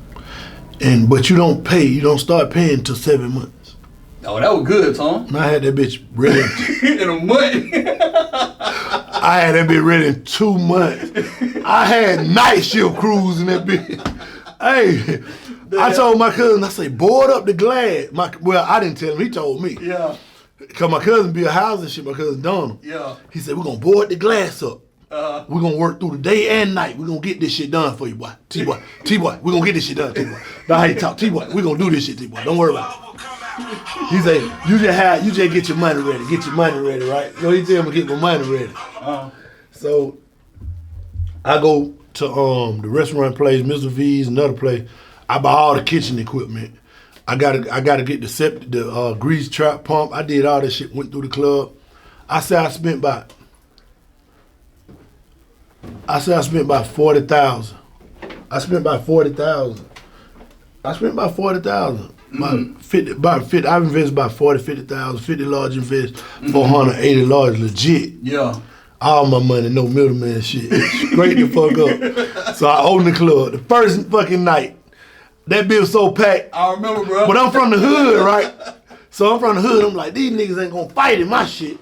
But you don't start paying until 7 months. Oh, that was good, Tom. And I had that bitch ready. In a month. I had that bitch ready in 2 months. I had night shift crews in that bitch. Hey, I told my cousin, I say, board up the glass. Well, I didn't tell him, he told me. Yeah. Cause my cousin be a housing shit, my cousin Donald. Yeah. He said, we're gonna board the glass up. We're gonna work through the day and night. We're gonna get this shit done for you, boy. T-boy, we're gonna get this shit done, T-boy. That's how you talk, T-boy, we're gonna do this shit, T-boy. Don't worry about it. He said, you just get your money ready, right? So he tell me get my money ready. So I go to the restaurant place, Mr. V's, another place. I buy all the kitchen equipment. I gotta get the grease trap pump. I did all that shit, went through the club. I said I spent about $40,000. I spent about $40,000. About 50. I've invested about 40, 50,000, 50 large invest, 480 large legit. Yeah. All my money, no middleman shit. Straight the fuck up. So I opened the club. The first fucking night, that bitch was so packed. I remember, bro. But I'm from the hood, right? So I'm from the hood. I'm like, these niggas ain't gonna fight in my shit.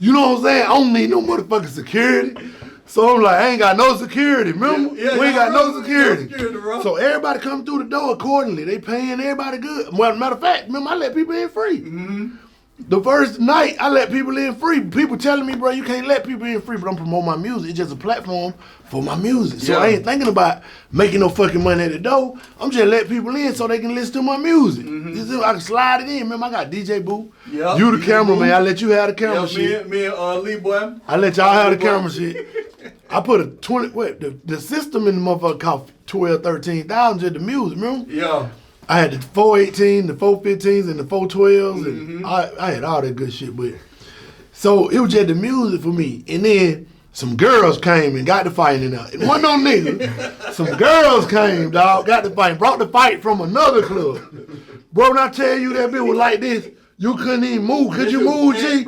You know what I'm saying? I don't need no motherfucking security. So I'm like, I ain't got no security, remember? Yeah, we ain't got no security. Bro. So everybody come through the door accordingly. They paying everybody good. Well, matter of fact, remember, I let people in free. The first night, I let people in free. People telling me, bro, you can't let people in free, but I'm promoting my music. It's just a platform for my music. So I ain't thinking about making no fucking money at the door. I'm just letting people in so they can listen to my music. I can slide it in. Remember, I got DJ Boo. Yep. You the cameraman. I let you have the camera shit. Me and Lee boy. I let y'all have the camera shit. I put a 20, the system in the motherfucker cost 12, 13,000 just the music, remember? Yeah. I had the 418, the 415s, and the 412s, and I had all that good shit, but so it was just the music for me. And then some girls came and got the fighting out. It wasn't no niggas. Some girls came, dog, got the fight, brought the fight from another club. Bro, when I tell you that bitch was like this, you couldn't even move. Could you move, G?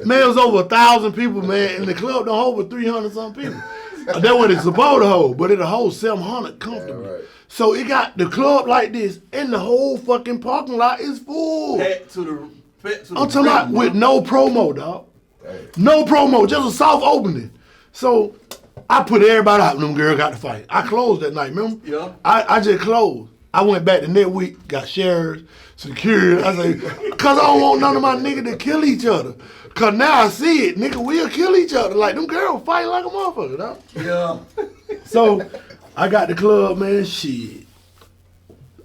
Man, it was over 1,000 people, man, and the club don't hold over 300 something people. That's what it's supposed to hold, but it'll hold 700 comfortably. Yeah, right. So it got the club like this, and the whole fucking parking lot is full. Back to the I'm talking about with no promo, dog. No promo, just a soft opening. So I put everybody out, and them girls got to fight. I closed that night, remember? Yeah. I just closed. I went back the next week, got sheriffs, security. I say, cause I don't want none of my niggas to kill each other. Cause now I see it, nigga, we'll kill each other. Like them girls fight like a motherfucker, dog. Yeah. So I got the club, man, shit.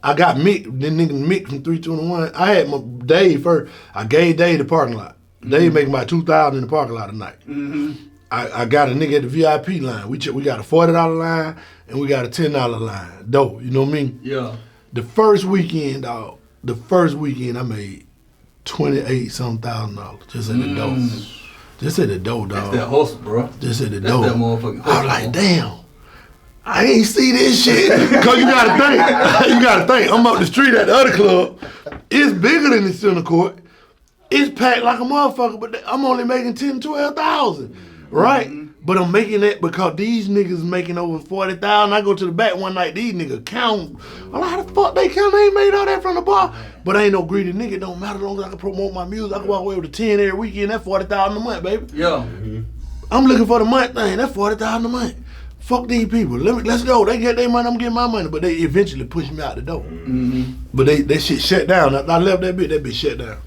I got Mick, the nigga Mick from 321. I had my Dave first. I gave Dave the parking lot. Dave making about $2,000 in the parking lot a night. I got a nigga at the VIP line. We got a $40 line and we got a $10 line. Dope, you know what I mean? Yeah. The first weekend, dog, I made $28,000 just at the door. Just at the door, dog. That's that hustle, bro. Just at the door. That's that motherfucking hustle. I was like, damn. I ain't see this shit. Cause you gotta think, I'm up the street at the other club. It's bigger than the center court. It's packed like a motherfucker, but I'm only making 10, 12,000, right? But I'm making that because these niggas making over 40,000. I go to the back one night, these niggas count. I'm like, how the fuck they count? They ain't made all that from the bar. But I ain't no greedy nigga. It don't matter as long as I can promote my music. I can walk away with a 10 every weekend. That's 40,000 a month, baby. Yeah. I'm looking for the month thing. That's 40,000 a month. Fuck these people. Let's go. They get their money, I'm getting my money. But they eventually push me out the door. But that shit shut down. I left that bitch shut down.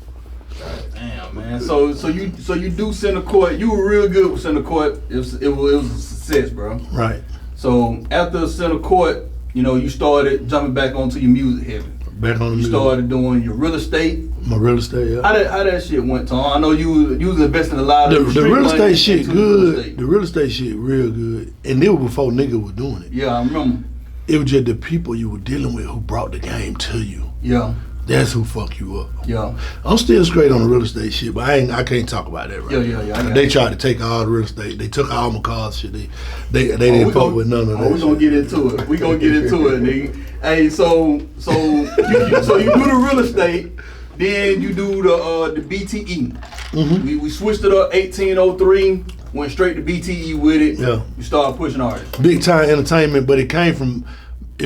Damn, man. So you do center court. You were real good with center court. It was a success, bro. Right. So after center court, you started jumping back onto your music heavy. Back on the music. You started doing your real estate. My real estate, yeah. How that shit went, Tom? I know you was investing a lot of the real estate shit into good. The real estate shit real good. And it was before niggas was doing it. Yeah, I remember. It was just the people you were dealing with who brought the game to you. Yeah. That's who fuck you up. Yeah. I'm still straight on the real estate shit, but I can't talk about that right now. Yeah. They tried to take all the real estate. They took all my cars shit. They didn't fuck with none of that. We're gonna get into it. Nigga. Hey, so you do the real estate, then you do the BTE. We switched it up 1803, went straight to BTE with it. Yeah. You started pushing artists. Big time entertainment, but it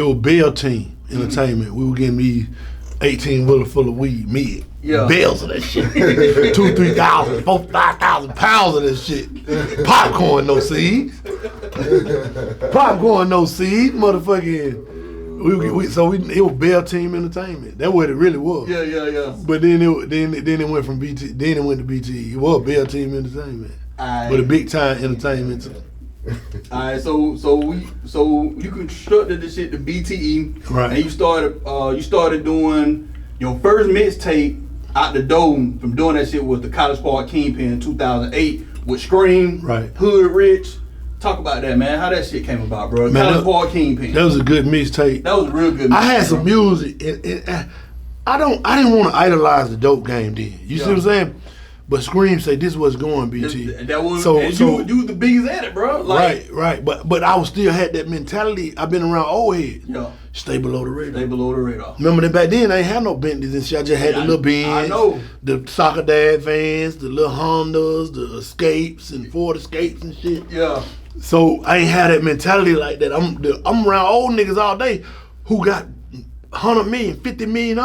was Bell Team Entertainment. We were getting these 18-wheeler full of weed, mid. Yeah. Bales of that shit. 2,000, 3,000, 4,000, 5,000 pounds of that shit. Popcorn, no seeds. Popcorn, no seeds. Motherfucking. It was Bell Team Entertainment. That's what it really was. Yeah. But then it went from BT. Then it went to BT. It was Bell Team Entertainment. But a big time entertainment. Alright, so you constructed this shit to BTE, right? And you started doing your first mixtape out the door from doing that shit was the College Park Kingpin in 2008 with Scream, right? Hood Rich. Talk about that, man. How that shit came about, bro. Man, College Park Kingpin. That was a good mixtape. That was a real good mixtape. I had some music, and I didn't want to idolize the dope game then. You see what I'm saying? But Scream say this was going, BT. That was so you the biggest at it, bro. Like, right. But I was still had that mentality. I've been around old heads. Yeah. Stay below the radar. Stay below the radar. Remember that back then I ain't had no Bentleys and shit. I just had the little Benz. I know. The soccer dad vans, the little Hondas, the Escapes and Ford Escapes and shit. Yeah. So I ain't had that mentality like that. I'm around old niggas all day who got $100 million, $50 million.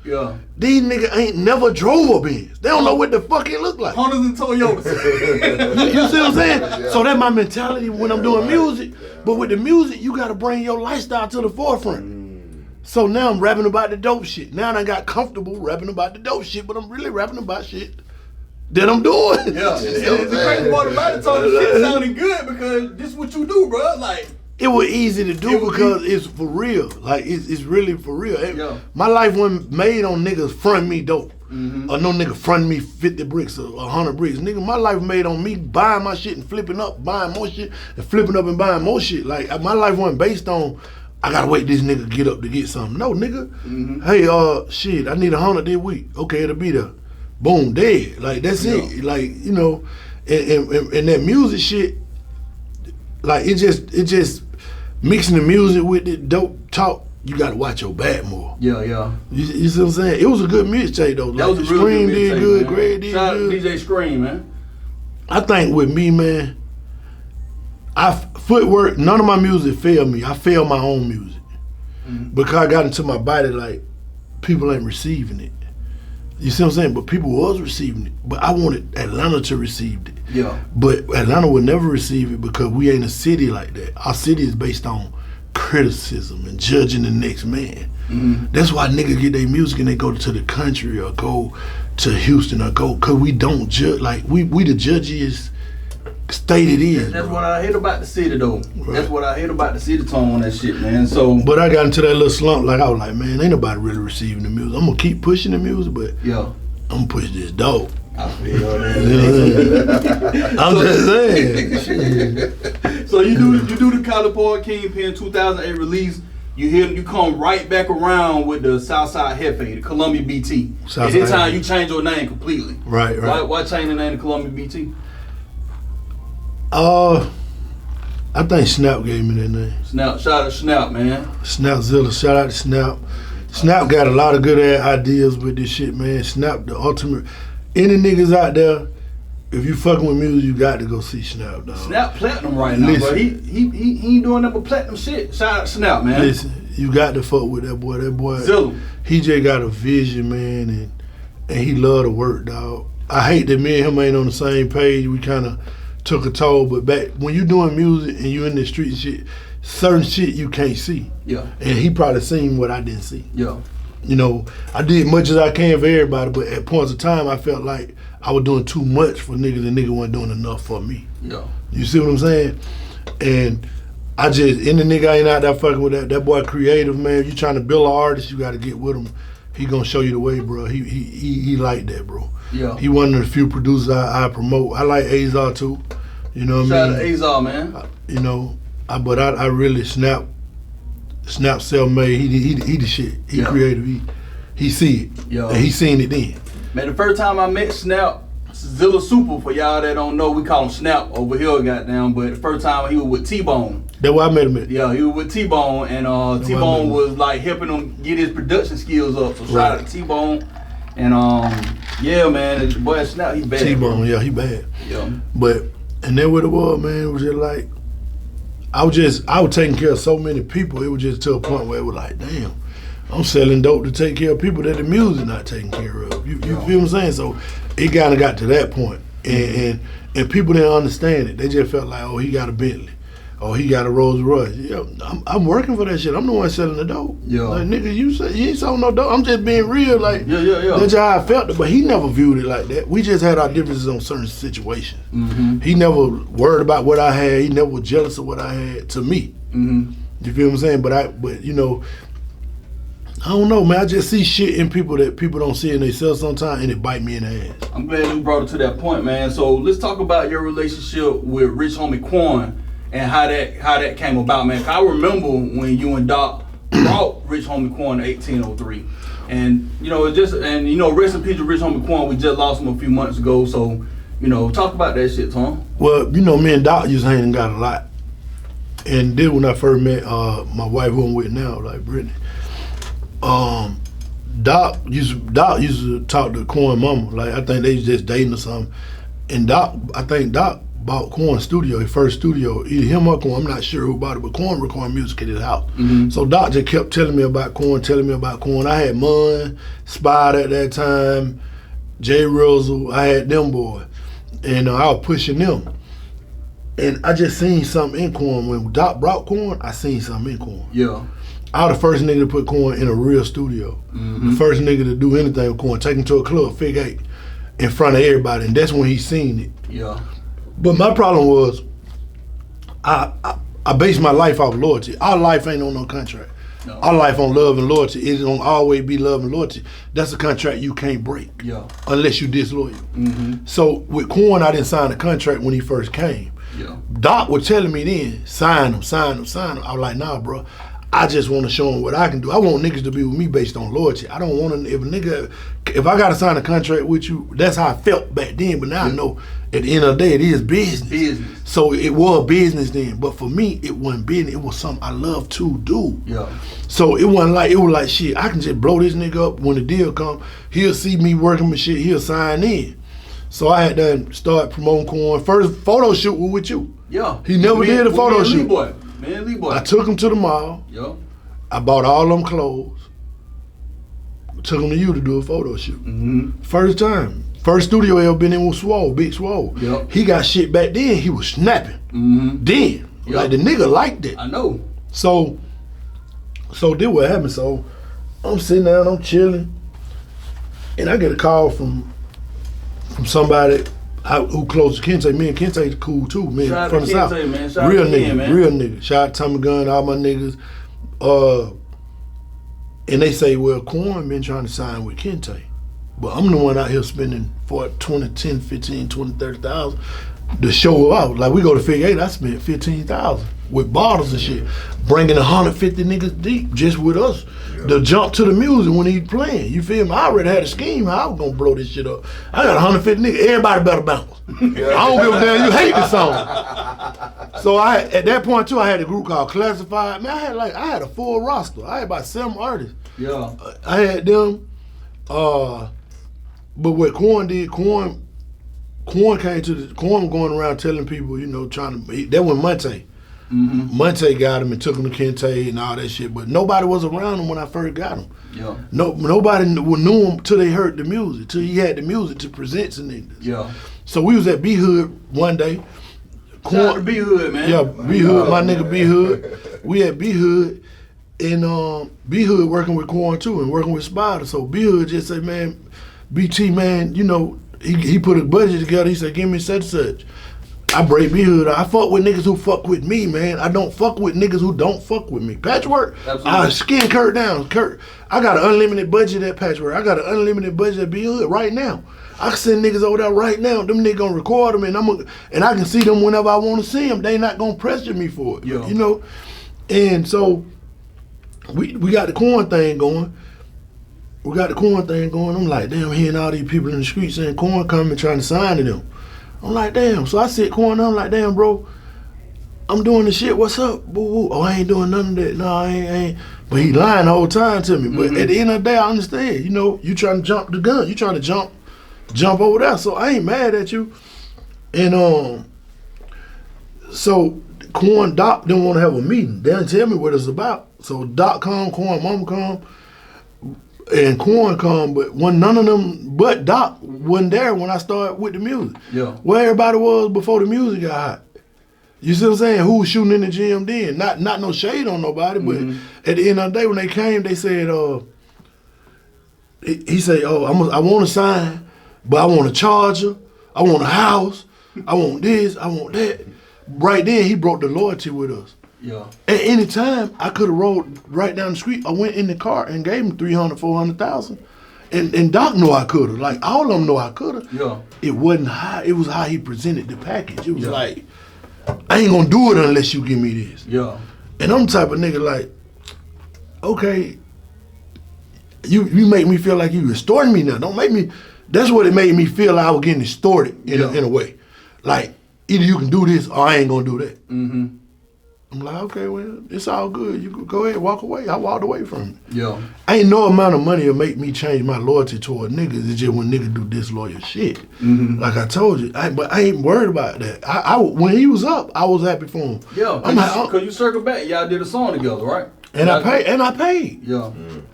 Yeah. These niggas ain't never drove a Benz. They don't know what the fuck it look like. Hondas and Toyotas. You see what I'm saying? So that's my mentality when I'm doing music. But with the music, you gotta bring your lifestyle to the forefront. So now I'm rapping about the dope shit. Now I got comfortable rapping about the dope shit, but I'm really rapping about shit that I'm doing. Yeah. The crazy part about it, Tony, shit sounding good because this is what you do, bro. Like, it was easy to do because it's for real. Like, it's really for real. Yeah. My life wasn't made on niggas front me dope. Or no nigga front me 50 bricks or 100 bricks. Nigga, my life made on me buying my shit and flipping up, buying more shit, and flipping up and buying more shit. Like, my life wasn't based on, I gotta wait this nigga get up to get something. No, nigga. Hey, shit, I need 100 this week. Okay, it'll be there. Boom, dead. Like, that's it. Like, you know, and that music shit, like, it just mixing the music with the dope talk, you gotta watch your back more. Yeah. You see what I'm saying? It was a good mixtape though. That Like, was a real Scream good did mixtape, good, man. Greg did Shout good. out to DJ Scream, man. I think with me, man, footwork, none of my music failed me. I failed my own music. Because I got into my body like, people ain't receiving it. You see what I'm saying? But people was receiving it. But I wanted Atlanta to receive it. Yeah. But Atlanta would never receive it because we ain't a city like that. Our city is based on criticism and judging the next man. That's why niggas get their music and they go to the country or go to Houston or go, cause we don't judge, like we the judges state it is. That's what I hate about the city though. Right. That's what I hate about the city tone on that shit, man. So but I got into that little slump, like I was like, man, ain't nobody really receiving the music. I'm gonna keep pushing the music, but yeah, I'm gonna push this dope. I feel that. I'm just saying. So you do the California Kingpin 2008 release. You come right back around with the Southside Hefe, the Columbia BT. At this time you change your name completely. Right. Why change the name to Columbia BT? I think Snap gave me that name. Snap, shout out to Snap, man. Snapzilla, shout out to Snap. Snap got a lot of good ideas with this shit, man. Snap, the ultimate. Any niggas out there, if you fucking with music, you got to go see Snap, dog. Snap platinum right now, bro. He ain't doing nothing but platinum shit. Shout out to Snap, man. Listen, you got to fuck with that boy. That boy, Zilla. He just got a vision, man, and he love to work, dog. I hate that me and him ain't on the same page. We kind of took a toll, but back when you doing music and you in the street and shit, certain shit you can't see. Yeah. And he probably seen what I didn't see. Yeah. You know, I did much as I can for everybody, but at points of time, I felt like I was doing too much for niggas and niggas wasn't doing enough for me. Yeah. You see what I'm saying? And I just, any nigga ain't out there fucking with that boy creative, man. If you trying to build an artist, you got to get with him. He gonna show you the way, bro. He like that, bro. Yeah. He one of the few producers I promote. I like Azar too. You know what I mean? Shout out to Azar, man. You know, but I really Snap self-made. He the shit. He creative. He see it. Yeah. And he seen it then. Man, the first time I met Snap, Zilla Super, for y'all that don't know, we call him Snap over here, goddamn. But the first time he was with T-Bone. That's why I met him at. Yeah, he was with T-Bone, and T-Bone was like helping him get his production skills up. So shout out to T-Bone. And yeah, man, the boy Snap, he bad. T-Bone, bro. yeah, he bad. Yeah. But and then what it was, man, it was just like I was taking care of so many people. It was just to a point where it was like, damn, I'm selling dope to take care of people that the music not taking care of. You feel what I'm saying? So it kind of got to that point, and people didn't understand it. They just felt like, oh, he got a Bentley, oh, he got a Rolls Royce. Yeah, I'm working for that shit. I'm the one selling the dope. Yeah, like nigga, you ain't selling no dope. I'm just being real. Like yeah. That's how I felt it. But he never viewed it like that. We just had our differences on certain situations. He never worried about what I had. He never was jealous of what I had. To me, you feel what I'm saying? But you know. I don't know, man. I just see shit in people that people don't see in themselves sometimes, and it bite me in the ass. I'm glad you brought it to that point, man. So let's talk about your relationship with Rich Homie Quan and how that came about, man. 'Cause I remember when you and Doc brought Rich Homie Quan to 1803. And you know, it's just rest in peace to Rich Homie Quan. We just lost him a few months ago, so talk about that shit, Tom. Well, me and Doc used to hang and got a lot. And then when I first met my wife, who I'm with now, like Brittany, Doc used to talk to Quan mama. Like I think they was just dating or something. And I think Doc bought Quan's studio, his first studio. Either him or Quan, I'm not sure who bought it, but Quan recording music at his house. So Doc just kept telling me about Quan. I had Munn, Spider at that time, Jay Rizzle, I had them boys. And I was pushing them. And I just seen something in Quan. When Doc brought Quan, I seen something in Quan. Yeah. I was the first nigga to put Quan in a real studio. The first nigga to do anything with Quan, take him to a club, Fig 8, in front of everybody, and that's when he seen it. Yeah. But my problem was, I based my life off loyalty. Our life ain't on no contract. No. Our life on love and loyalty. It's gonna always be love and loyalty. That's a contract you can't break. Yeah. Unless you disloyal. So with Quan, I didn't sign a contract when he first came. Yeah. Doc was telling me then, sign him. I was like, nah, bro. I just want to show him what I can do. I want niggas to be with me based on loyalty. I don't want to, if I got to sign a contract with you, that's how I felt back then. But now I know at the end of the day, it is business. So it was business then. But for me, it wasn't business. It was something I love to do. Yeah. So it was like, shit, I can just blow this nigga up when the deal come. He'll see me working with shit. He'll sign in. So I had to start promoting Quan. First photo shoot was with you. Yeah. He never did a photo shoot. Man, Lee Boy. I took him to the mall. Yo. I bought all them clothes. Took him to you to do a photo shoot. First time. First studio I ever been in was Swole, Big Swole. Yep. He got shit back then. He was snapping. Then. Yep. Like the nigga liked it. I know. So this what happened. So I'm sitting down, I'm chilling. And I get a call from somebody who close to Kente. Me and Kente cool too, man. Shout from out the to South. Kente, man. Shout Real out to nigga, him, man. real nigga. Shout out to Tommie Gun, all my niggas. And they say, well, Quan been trying to sign with Kente. But I'm the one out here spending for 20, 10, 15, 20, 30,000 to show out. Like we go to Fig 8, I spent 15,000 with bottles and shit. Bringing 150 niggas deep just with us. To jump to the music when he playing. You feel me? I already had a scheme how I was gonna blow this shit up. I got 150 niggas, everybody better bounce. I don't give a damn, you hate the song. So at that point too, I had a group called Classified. Man, I had a full roster. I had about 7 artists. Yeah. I had them, but what Quan did, Quan was going around telling people, that was Monte. Monte got him and took him to Kente and all that shit, but nobody was around him when I first got him. Yeah. Nobody knew him till they heard the music, till he had the music to present to niggas. Yeah. So we was at B-Hood one day. Shout out to B-Hood, man. Yeah, B-Hood, my nigga B-Hood. We at B-Hood, and B-Hood working with Quan too and working with Spider. So B-Hood just said, man, BT, man, he put a budget together. He said, give me such and such. I break B-Hood. I fuck with niggas who fuck with me, man. I don't fuck with niggas who don't fuck with me. Patchwork, absolutely. I skin Kurt down. Kurt, I got an unlimited budget at Patchwork. I got an unlimited budget at B-Hood right now. I can send niggas over there right now. Them niggas gonna record them, and I can see them whenever I want to see them. They not gonna pressure me for it, yeah. And so we got the Quan thing going. I'm like, damn, hearing all these people in the street saying Quan coming trying to sign to them. I'm like, damn. So I sit Quan down, I'm like, damn, bro, I'm doing the shit. What's up? Boo, boo. Oh, I ain't doing none of that. No, I ain't. But he lying the whole time to me. But at the end of the day, I understand. You trying to jump the gun. You trying to jump over there. So I ain't mad at you. And so Quan, Doc didn't want to have a meeting. They didn't tell me what it's about. So Doc come, Quan, Mama come, and Quan come, but none of them but Doc wasn't there when I started with the music. Yeah. Where everybody was before the music got hot. You see what I'm saying? Who was shooting in the gym then? Not no shade on nobody, but at the end of the day when they came, they said, he said, I want to sign, but I want a charger, I want a house, I want this, I want that. Right then, he broke the loyalty with us. Yeah. At any time, I could have rolled right down the street. I went in the car and gave him 300, 400,000. And Doc knew I could have. Like, all of them know I could have. Yeah. It wasn't how, it was how he presented the package. It was like, I ain't gonna do it unless you give me this. Yeah. And I'm the type of nigga like, okay, you make me feel like you extorting me now. Don't make me. That's what it made me feel like I was getting extorted in a way. Like, either you can do this or I ain't gonna do that. Mm-hmm. I'm like, okay, well, it's all good. You can go ahead, walk away. I walked away from it. Yeah. Ain't no amount of money will make me change my loyalty toward niggas. It's just when niggas do disloyal shit. Mm-hmm. Like I told you, but I ain't worried about that. I when he was up, I was happy for him. Yeah, because you circled back. Y'all did a song together, right? And I paid. Yeah. Mm.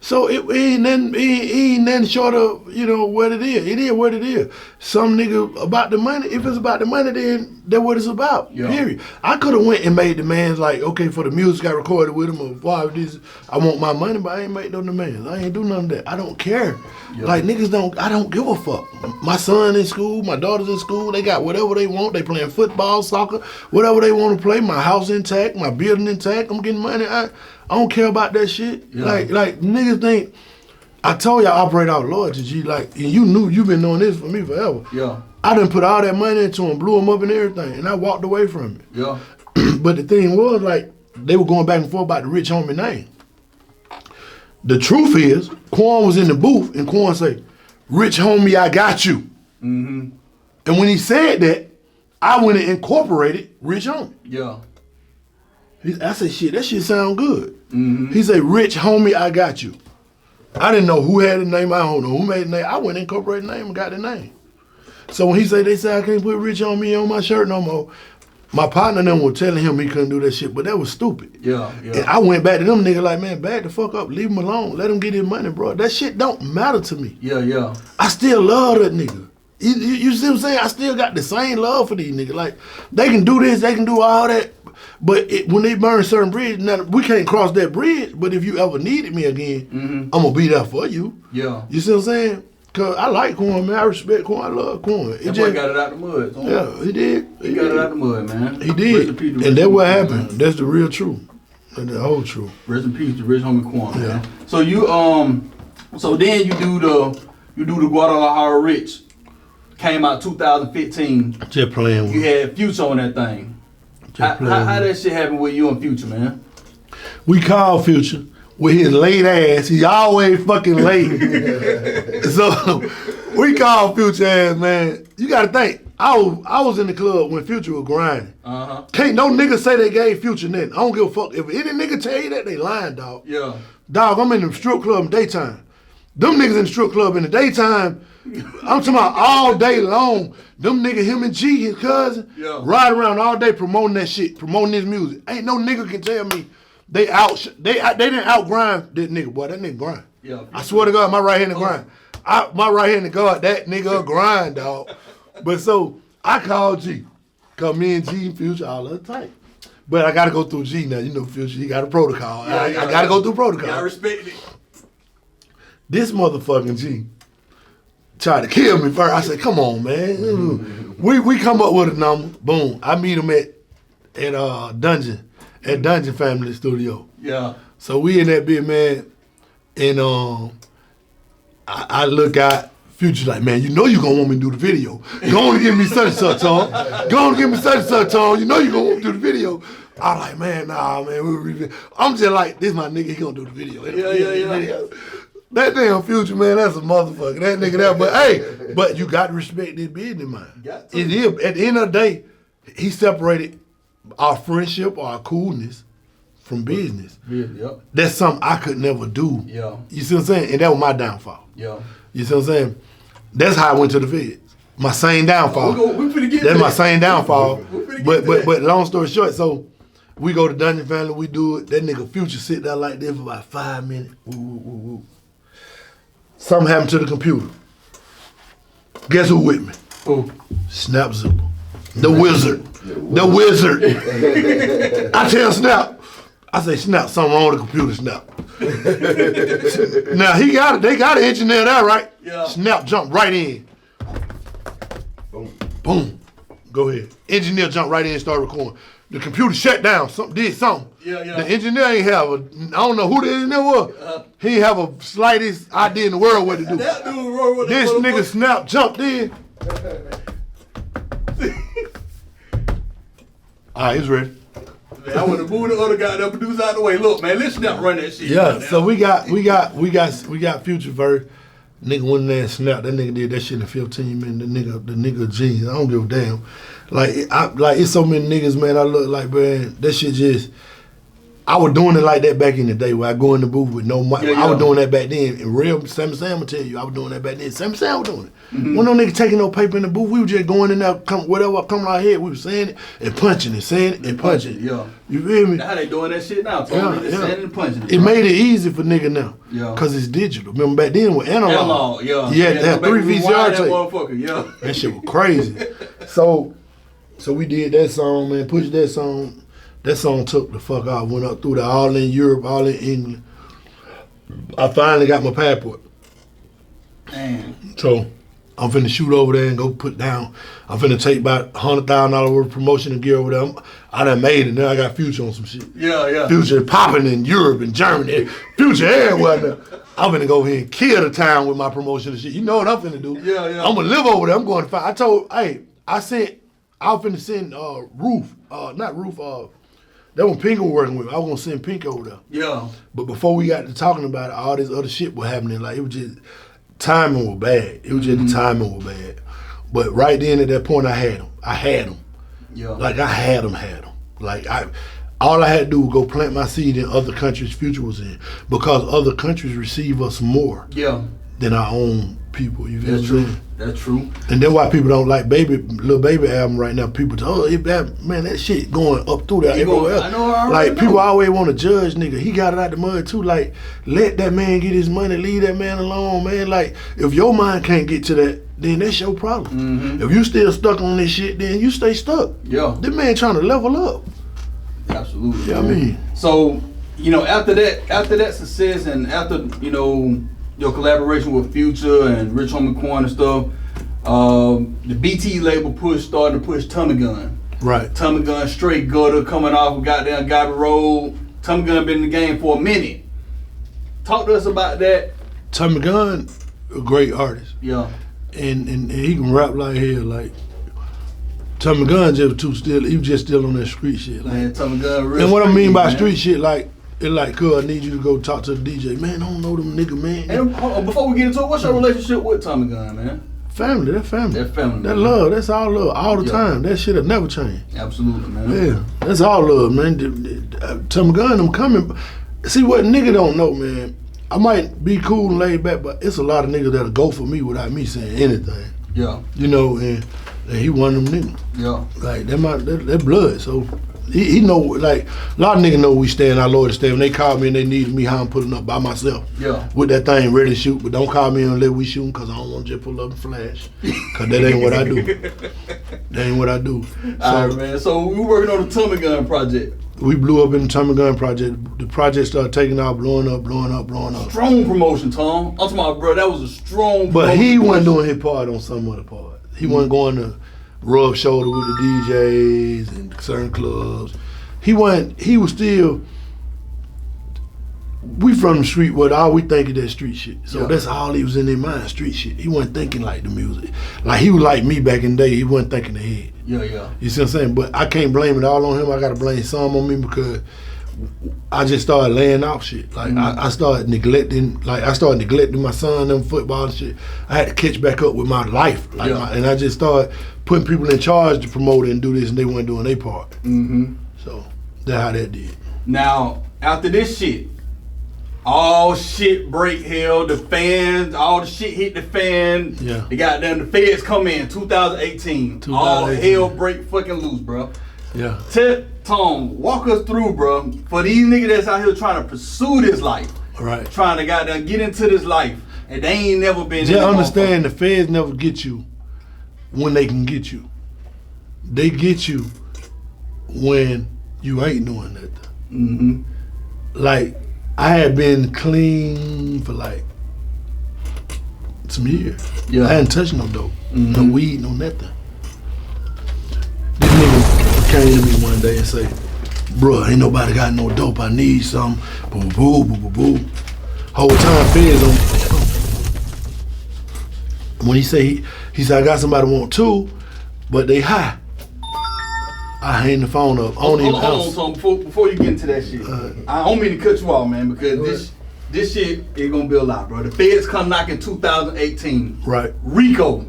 So it ain't nothing short of, what it is. It is what it is. Some nigga about the money, if it's about the money, then that's what it's about, period. I could have went and made demands like, okay, for the music I recorded with him, or why this, I want my money, but I ain't make no demands. I ain't do none of that. I don't care. Like, niggas I don't give a fuck. My son in school, my daughter's in school, they got whatever they want. They playing football, soccer, whatever they want to play. My house intact, my building intact, I'm getting money. I don't care about that shit. Yeah. Like niggas think, I told you I operate out of loyalty, G. Like, and you've been knowing this for me forever. Yeah. I done put all that money into him, blew him up and everything, and I walked away from it. Yeah. But the thing was, like, they were going back and forth about the rich homie name. The truth is, Quan was in the booth, and Quan say, "Rich homie, I got you." Mm-hmm. And when he said that, I went and incorporated Rich homie. Yeah. I said, shit, that shit sound good. Mm-hmm. He said, "Rich homie, I got you." I didn't know who had the name. I don't know who made the name. I went and incorporated the name and got the name. So when they said I can't put Rich on me on my shirt no more, my partner and them were telling him he couldn't do that shit, but that was stupid. Yeah. And I went back to them niggas like, man, back the fuck up, leave him alone, let him get his money, bro. That shit don't matter to me. Yeah. I still love that nigga. You see what I'm saying? I still got the same love for these niggas. Like, they can do this, they can do all that, but when they burn certain bridges, now we can't cross that bridge, but if you ever needed me again, I'm gonna be there for you. Yeah. You see what I'm saying? Cause I like Quan, man. I respect Quan. I love Quan. That boy got it out the mud. Yeah, he did. He got it out the mud, man. He did. And that's what happened. Man. That's the real truth. That's the whole truth. Rest in peace to Rich homie Quan, man. So you so then you do the Guadalajara Rich. Came out 2015. Just playing with you. Had Future on that thing. How that shit happened with you and Future, man? We called Future with his late ass. He always fucking late. So we called Future ass, man. You gotta think. I was in the club when Future was grinding. Can't no nigga say they gave Future nothing. I don't give a fuck. If any nigga tell you that, they lying, dog. Yeah. Dog, I'm in the strip club in the daytime. Them niggas in the strip club in the daytime, I'm talking about all day long. Them niggas, him and G, his cousin, ride around all day promoting that shit, promoting this music. Ain't no nigga can tell me they didn't outgrind this nigga, boy. That nigga grind. Yeah. I swear to God, my right-handed grind. My right-handed God, that nigga grind, dog. But so, I called G. Cause me and G and Future all the time. But I gotta go through G now. You know Future, he got a protocol. I gotta go through protocol. I respect it. This motherfucking G tried to kill me first. I said, come on, man. We come up with a number. Boom. I meet him at Dungeon Family Studio. Yeah. So we in that bit, man, and I look out. Future's like, man, you know you gonna want me to do the video. Go on and give me such and such on. Go on and give me such and such on. You know you gonna want me to do the video. I'm like, man, nah, man. I'm just like, this my nigga, he gonna do the video. Yeah. That damn Future, man, that's a motherfucker. That nigga there. But hey, but you got to respect this business, man. It is. At the end of the day, he separated our friendship or our coolness from business. Yep. That's something I could never do. Yeah. You see what I'm saying? And that was my downfall. Yeah. You see what I'm saying? That's how I went to the feds. My same downfall. That's my same downfall. But long story short, so we go to Dungeon Family, we do it. That nigga Future sit there like this for about 5 minutes. Woo. Something happened to the computer. Guess who with me? Who? Snap Zipper. The wizard. The wizard. I tell Snap, I say, Snap, something wrong with the computer, Snap. Now they got an engineer there, right? Yeah. Snap jumped right in. Boom. Go ahead. Engineer jumped right in and started recording. The computer shut down. Did something. Yeah. The engineer ain't have I don't know who the engineer was. He ain't have a slightest idea in the world what to do. This nigga Snap jumped in. All right, it's ready. Man, I would have moved the other goddamn producer out the way. Look, man, let's not run that shit. Yeah, so we got Future verse. Nigga went in there and snapped. That nigga did that shit in 15 minutes. The nigga genius. I don't give a damn. Like it's so many niggas, man. I look like, man, that shit just. I was doing it like that back in the day where I go in the booth with no mic. I was doing that back then. And real Sam will tell you, I was doing that back then. Sam was doing it. When no nigga taking no paper in the booth, we were just going in there, whatever coming out here, we were saying it and punching it, saying it and punching it. Yeah. You feel me? How they doing that shit now? Saying it and punching it. It made it easy for nigga now. Yeah. Cause it's digital. Remember back then with analog. Yeah. You had to have 3 VCR tapes. Motherfucker, yeah. That shit was crazy. So we did that song, man, pushed that song. That song took the fuck off, went up through the all in Europe, all in England. I finally got my passport. Damn. So I'm finna shoot over there and go put down. I'm finna take about $100,000 worth of promotion and gear over there. I done made it. Now I got Future on some shit. Yeah. Future popping in Europe and Germany. Future everywhere now. I'm finna go here and kill the town with my promotion and shit. You know what I'm finna do. Yeah. I'm gonna live over there. I'm going to find. I told, hey, I was finna send that one Pink was working with. I was gonna send Pink over there. Yeah. But before we got to talking about it, all this other shit was happening. Like, it was just, timing was bad. It was just the timing was bad. But right then at that point, I had him. Yeah. Like, I had him. Like, all I had to do was go plant my seed in other countries Future was in. Because other countries receive us more than our own people. You feel what I'm saying? That's true. And then why people don't like Lil Baby album right now, people tell, that shit going up through there everywhere else. I know, like, people always want to judge nigga. He got it out the mud too. Like, let that man get his money, leave that man alone, man. Like, if your mind can't get to that, then that's your problem. If you still stuck on this shit, then you stay stuck. Yeah. This man trying to level up. Absolutely. Yeah, I mean. So, after that success and after, your collaboration with Future and Rich Homie Quan and stuff, the BT label started to push Tommie Gun. Right. Tommie Gun straight gutter coming off of goddamn Gobby Road. Tommie Gun been in the game for a minute. Talk to us about that. Tommie Gun, a great artist. Yeah. And he can rap like hell. Like, Tommie Gun he was just still on that street shit. Like, Man, Tommie Gun real and what I mean by man. street shit, like, it's like, cuz I need you to go talk to the DJ. Man, I don't know them nigga, man. And before we get into it, what's your relationship with Tommie Gun, man? Family, that family. That family. That love, that's all love, all the time. That shit'll never change. Absolutely, man. Yeah, that's all love, man. Tommie Gun, I'm coming. See, what nigga don't know, man, I might be cool and laid back, but it's a lot of niggas that'll go for me without me saying anything. Yeah. And he one of them niggas. Yeah. Like, that blood, so he know, like, a lot of niggas know we stand our Lord to stand. When they call me and they needed me, how I'm putting up by myself. Yeah. With that thing ready to shoot, but don't call me unless we shooting, because I don't want to just pull up and flash. Because that ain't what I do. That ain't what I do. All right, man. So we working on the Tommie Gun project. We blew up in the Tommie Gun project. The project started taking off, blowing up. Strong promotion, Tom. I'm talking about, bro, that was a strong But he promotion. wasn't doing his part on some other part. He wasn't going to rub shoulder with the DJs and certain clubs. He was still, we from the street where all we think is that street shit. So that's all he was in their mind, street shit. He wasn't thinking like the music. Like, he was like me back in the day, he wasn't thinking ahead. Yeah. You see what I'm saying? But I can't blame it all on him. I gotta blame some on me because I just started laying off shit. Like, I started neglecting my son, them football and shit. I had to catch back up with my life. Like, and I just started putting people in charge to promote it and do this, and they weren't doing their part. So that's how that did. Now, after this shit, all shit break hell. The fans, all the shit hit the fan. Yeah. The goddamn, the feds come in 2018. All hell break fucking loose, bro. Yeah. Tom, walk us through, bro. For these niggas that's out here trying to pursue this life. Right. Trying to goddamn get into this life. And they ain't never been Just understand, the feds never get you when they can get you. They get you when you ain't doing nothing. Like, I had been clean for like some years. Yeah. I hadn't touched no dope, no weed, no nothing. This nigga came to me one day and say, "Bruh, ain't nobody got no dope. I need some." Boo, boo, boo, boo, boo. Whole time feds on. When he said, I got somebody want two, but they high. I hang the phone up. I don't even answer. Hold on, before you get into that shit, I don't mean to cut you off, man, because this shit is gonna be a lot, bro. The feds come knocking 2018. Right. RICO,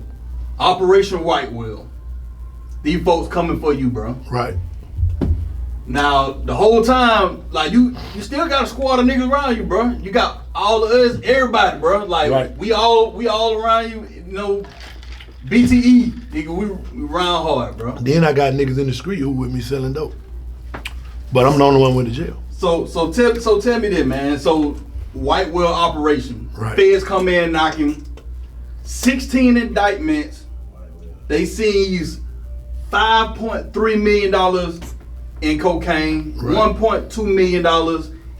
Operation White Whale. These folks coming for you, bro. Right. Now, the whole time, like, you still got a squad of niggas around you, bro. You got all of us, everybody, bro. Like, right. we all around you, you know, BTE, nigga, we round hard, bro. Then I got niggas in the street who with me selling dope. But I'm the only one went to jail. So tell me this, man. So, White Whale Operation. Right. Feds come in knocking 16 indictments. They seize $5.3 million in cocaine, right. $1.2 million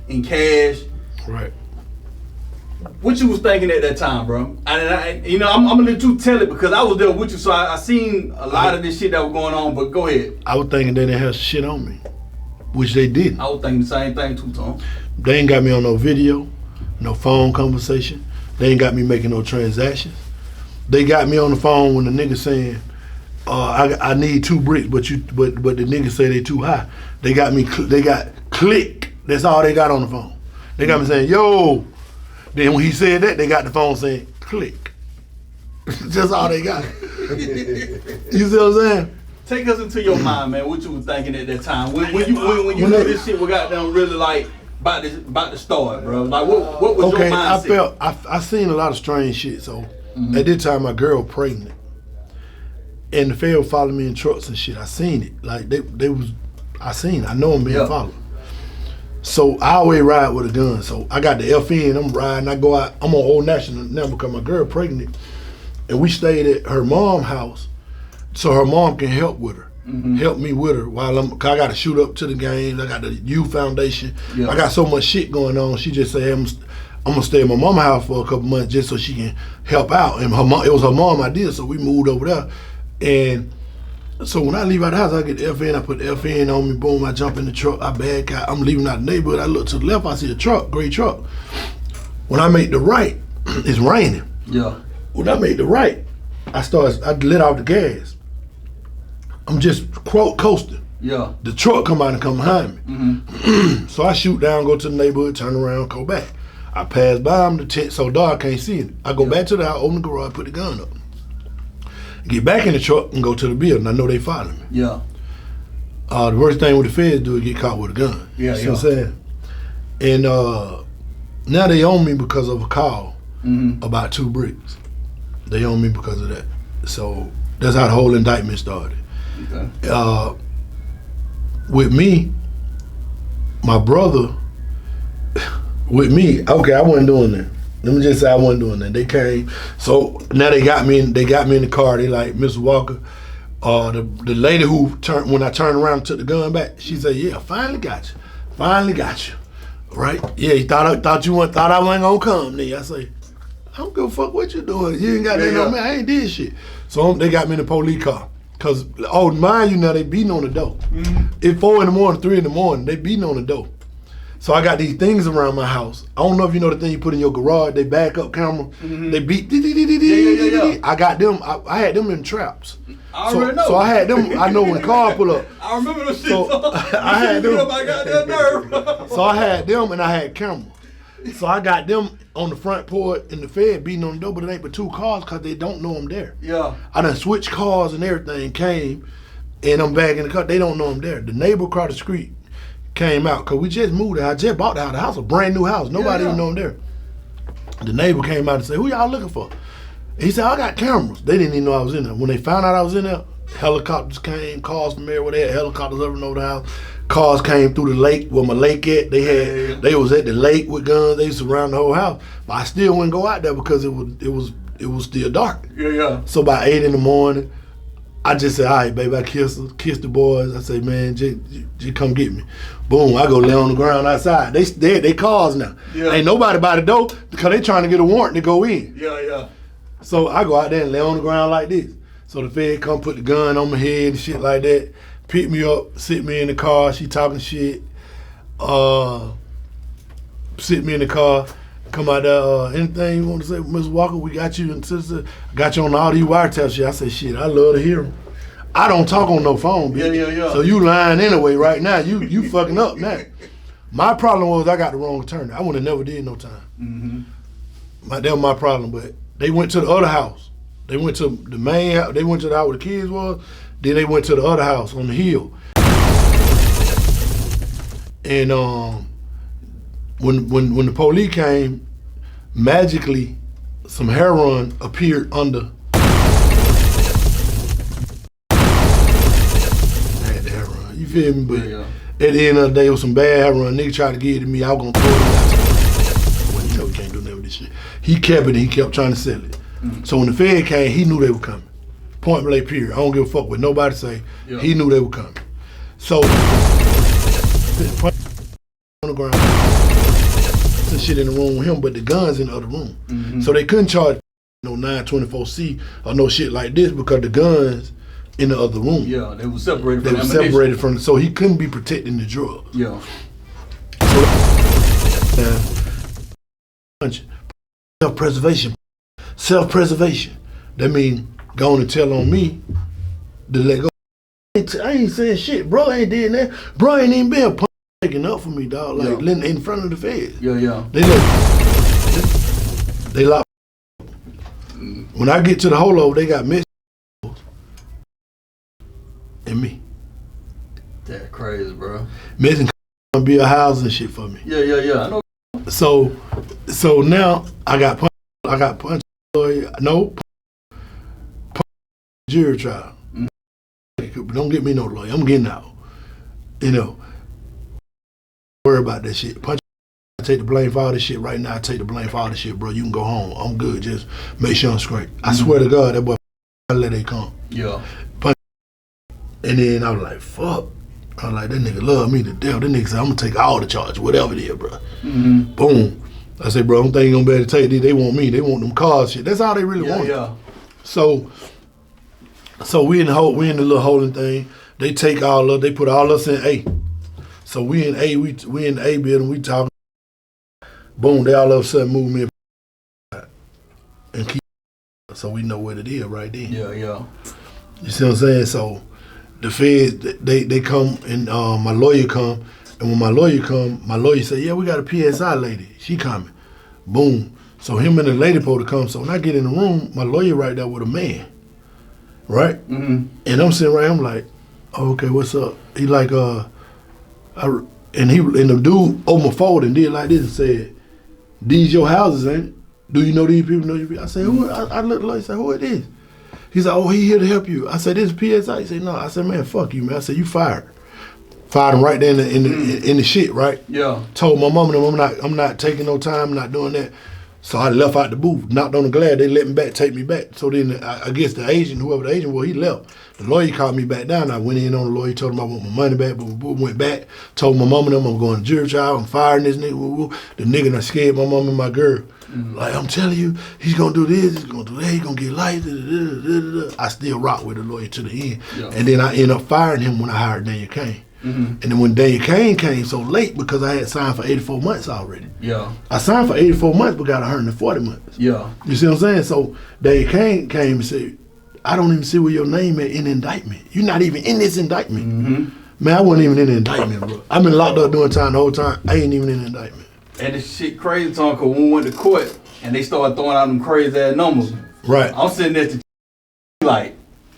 in cash. Right. What you was thinking at that time, bro? I'm gonna let you tell it because I was there with you, so I seen a lot of this shit that was going on. But go ahead. I was thinking they didn't have shit on me, which they didn't. I was thinking the same thing too, Tom. They ain't got me on no video, no phone conversation. They ain't got me making no transactions. They got me on the phone when the nigga saying, I need 2 bricks, but the niggas say they too high. They got click. That's all they got on the phone. They got me saying, yo. Then when he said that, they got the phone saying, click. That's all they got. You see what I'm saying? Take us into your mind, man. What you was thinking at that time when you knew this shit was goddamn really like about to start, bro. Like what was your mindset? I seen a lot of strange shit. So at this time, my girl pregnant. And the Fed followed me in trucks and shit. I seen it. Like I know them being followed. So I always ride with a gun. So I got the FN, I'm riding, I go out, I'm on Old National now because my girl pregnant. And we stayed at her mom's house so her mom can help with her. Help me with her cause I gotta shoot up to the games, I got the youth foundation. I got so much shit going on. She just said, I'm gonna stay at my mom's house for a couple months just so she can help out. And it was her mom idea, so we moved over there. And so when I leave out the house, I get the FN, I put the FN on me, boom, I jump in the truck, I back out, I'm leaving out the neighborhood, I look to the left, I see a truck, gray truck. When I make the right, it's raining. Yeah. When I make the right, I let out the gas. I'm just coasting. Yeah. The truck come out and come behind me. So I shoot down, go to the neighborhood, turn around, go back. I pass by him, the tent so dark, I can't see it. I go back to the house, open the garage, put the gun up. Get back in the truck and go to the building. I know they following me. Yeah. The worst thing with the feds do is get caught with a gun. Yeah, you know what I'm saying? And now they own me because of a call about 2 bricks. They own me because of that. So that's how the whole indictment started. Okay. With me, my brother, with me, okay, I wasn't doing that. Let me just say I wasn't doing that. They came, so now they got me in the car. They like, Mr. Walker, the lady who when I turned around and took the gun back, she said, yeah, finally got you. Right? Yeah, he thought I wasn't gonna come. Then I say, I don't give a fuck what you doing. You ain't got that on me. I ain't did shit. So they got me in the police car. Cause mind you now, they beating on the door. It's 4 in the morning, 3 in the morning, they beating on the door. So I got these things around my house. I don't know if you know the thing you put in your garage, they back up camera, they beat, I got them, I had them in traps. I already know. So I had them, I know when car pull up. I remember those shit. So I had them. I got that nerve. So I had them and I had camera. So I got them on the front porch and the Fed beating on the door, but it ain't but 2 cars because they don't know I'm there. Yeah. I done switched cars and everything, came, and I'm back in the car. They don't know I'm there. The neighbor across the street came out because we just moved there. I just bought the house. The house, a brand new house. Nobody even know I'm there. The neighbor came out and said, who y'all looking for? He said, I got cameras. They didn't even know I was in there. When they found out I was in there, helicopters came, cars from everywhere. They had helicopters over and over the house. Cars came through the lake, where my lake at. They was at the lake with guns. They surrounded the whole house. But I still wouldn't go out there because it was still dark. Yeah. So by 8 in the morning, I just said, all right, baby, I kissed the boys. I say, man, just come get me. Boom, I go lay on the ground outside. They cars now. Yeah. Ain't nobody by the door because they trying to get a warrant to go in. Yeah. So I go out there and lay on the ground like this. So the Fed come put the gun on my head and shit like that, pick me up, sit me in the car, she talking shit, sit me in the car, come out there, anything you want to say, Mr. Walker, we got you, and sister, got you on all these wiretap shit. I said, shit, I love to hear them. I don't talk on no phone, bitch. Yeah. So you lying anyway right now. You fucking up now. My problem was I got the wrong attorney. I would have never did no time. That was my problem, but they went to the other house. They went to the main house. They went to the house where the kids was. Then they went to the other house on the hill. And when the police came, magically some heroin appeared under. You feel me? But at the end of the day, it was some bad heroin. Nigga tried to give it to me. I was gonna throw it out. Well, you know we can't do nothing with this shit. He kept it and he kept trying to sell it. So when the Fed came, he knew they were coming. Point blank period. I don't give a fuck what nobody say. He knew they were coming. So on the ground, some shit in the room with him, but the guns in the other room. So they couldn't charge no 924C or no shit like this because the guns in the other room. Yeah, they were separated from They were separated from, so he couldn't be protecting the drugs. Yeah. So self-preservation. Self-preservation. That means going to tell on me to let go. I ain't saying shit. Bro ain't did that. Bro ain't even been taking up for me, dog. Like in front of the feds. Yeah. They lock. When I get to the holdover, they got Mitch and me. That's crazy, bro. Mitch and build houses and shit for me. Yeah. I know. So now I got punched. No jury trial. Don't get me no lawyer. I'm getting out. You know. Worry about that shit. Punch. I take the blame for all this shit right now. I take the blame for all this shit, bro. You can go home. I'm good. Just make sure I'm straight. I swear to God, that boy let it come. Yeah. Punch. And then I was like, fuck. I was like, that nigga love me to death. That nigga said, I'm gonna take all the charges, whatever it is, bro. Boom. I said, bro, I don't think you gonna be able to take these. They want me. They want them cars shit. That's all they really want. Yeah. So we in the little holding thing. They take all of, they put all us in A. So we in A, we in the A building, we talking. Boom, they all of a sudden move me and keep, so we know what it is right then. Yeah. You see what I'm saying? So the feds, they come and my lawyer come, and when my lawyer say, yeah, we got a PSI lady, she coming. Boom. So him and the lady supposed to come. So when I get in the room, my lawyer right there with a man, right? And I'm sitting right, I'm like, oh, okay, what's up? He like, and the dude opened my phone and did like this and said, these your houses, ain't it? Do you know these people? Know you people? I said, who? I looked at the lawyer, I said, who it is? He said, oh, he here to help you. I said, this is PSI. He said, no. I said, man, fuck you, man. I said, you fired. Fired him right there in the shit, right? Yeah. Told my mom and them, I'm not taking no time, I'm not doing that. So I left out the booth, knocked on the glass, they let me back, take me back. So then I guess the agent, whoever the agent was, he left. The lawyer called me back down. I went in on the lawyer, told him I want my money back, but went back, told my mom and them I'm going to jury trial, I'm firing this nigga. The nigga done scared my mom and my girl. Like, I'm telling you, he's gonna do this, he's gonna do that, he's gonna get life. I still rock with the lawyer to the end. Yeah. And then I ended up firing him when I hired Daniel Kane. And then when Daniel Kane came so late, because I had signed for 84 months already. Yeah. I signed for 84 months but got 140 months. Yeah. You see what I'm saying? So Daniel Kane came and said, I don't even see where your name is in the indictment. You're not even in this indictment. Man, I wasn't even in the indictment, bro. I've been locked up doing time the whole time. I ain't even in the indictment. And this shit crazy, Tom, because when we went to court and they started throwing out them crazy ass numbers. Right. I'm sitting there to like,